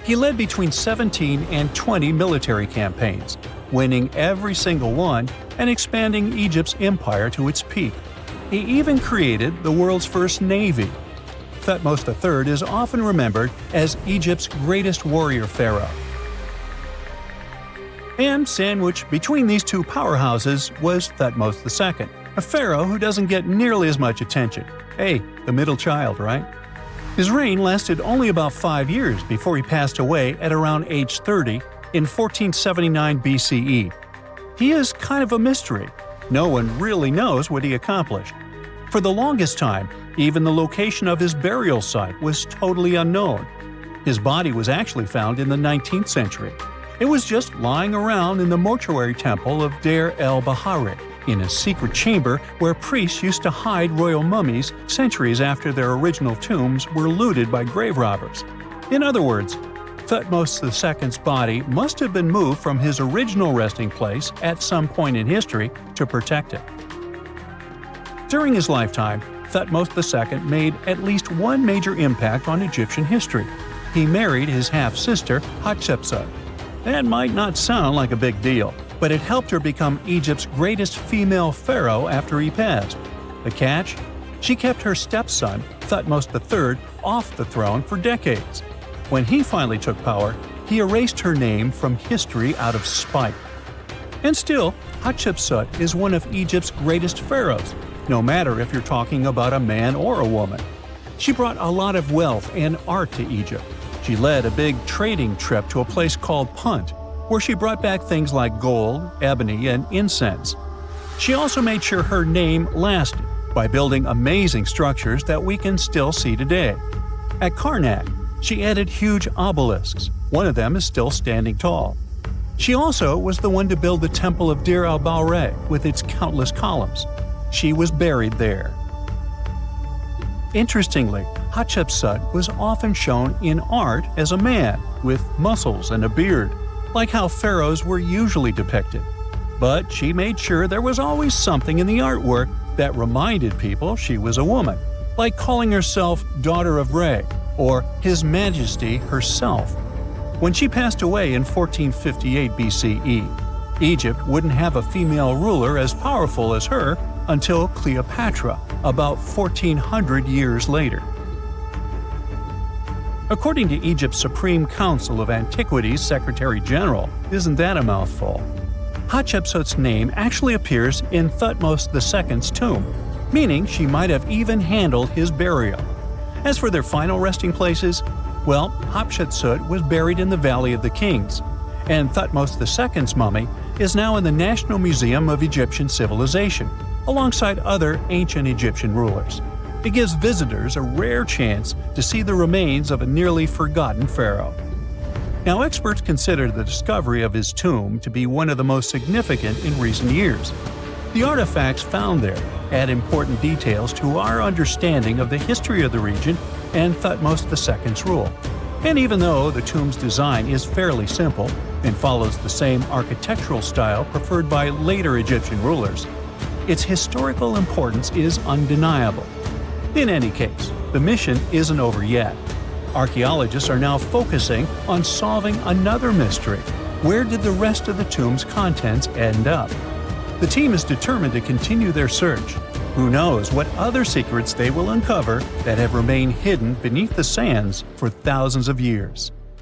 He led between 17 and 20 military campaigns, winning every single one and expanding Egypt's empire to its peak. He even created the world's first navy. Thutmos III is often remembered as Egypt's greatest warrior pharaoh. And sandwiched between these two powerhouses was Thutmos II, a pharaoh who doesn't get nearly as much attention. Hey, the middle child, right? His reign lasted only about 5 years before he passed away at around age 30 in 1479 BCE. He is kind of a mystery. No one really knows what he accomplished. For the longest time, even the location of his burial site was totally unknown. His body was actually found in the 19th century. It was just lying around in the mortuary temple of Deir el-Bahari, in a secret chamber where priests used to hide royal mummies centuries after their original tombs were looted by grave robbers. In other words, Thutmos II's body must have been moved from his original resting place at some point in history to protect it. During his lifetime, Thutmos II made at least one major impact on Egyptian history. He married his half-sister Hatshepsut. That might not sound like a big deal, but it helped her become Egypt's greatest female pharaoh after he passed. The catch? She kept her stepson, Thutmos III, off the throne for decades. When he finally took power, he erased her name from history out of spite. And still, Hatshepsut is one of Egypt's greatest pharaohs, no matter if you're talking about a man or a woman. She brought a lot of wealth and art to Egypt. She led a big trading trip to a place called Punt, where she brought back things like gold, ebony, and incense. She also made sure her name lasted by building amazing structures that we can still see today. At Karnak, she added huge obelisks. One of them is still standing tall. She also was the one to build the Temple of Deir el-Bahari with its countless columns. She was buried there. Interestingly, Hatshepsut was often shown in art as a man with muscles and a beard, like how pharaohs were usually depicted. But she made sure there was always something in the artwork that reminded people she was a woman, like calling herself Daughter of Re or His Majesty herself. When she passed away in 1458 BCE, Egypt wouldn't have a female ruler as powerful as her until Cleopatra, about 1400 years later. According to Egypt's Supreme Council of Antiquities Secretary General, isn't that a mouthful? Hatshepsut's name actually appears in Thutmos II's tomb, meaning she might have even handled his burial. As for their final resting places, well, Hatshepsut was buried in the Valley of the Kings, and Thutmos II's mummy is now in the National Museum of Egyptian Civilization, alongside other ancient Egyptian rulers. It gives visitors a rare chance to see the remains of a nearly forgotten pharaoh. Now, experts consider the discovery of his tomb to be one of the most significant in recent years. The artifacts found there add important details to our understanding of the history of the region and Thutmos II's rule. And even though the tomb's design is fairly simple and follows the same architectural style preferred by later Egyptian rulers, its historical importance is undeniable. In any case, the mission isn't over yet. Archaeologists are now focusing on solving another mystery. Where did the rest of the tomb's contents end up? The team is determined to continue their search. Who knows what other secrets they will uncover that have remained hidden beneath the sands for thousands of years.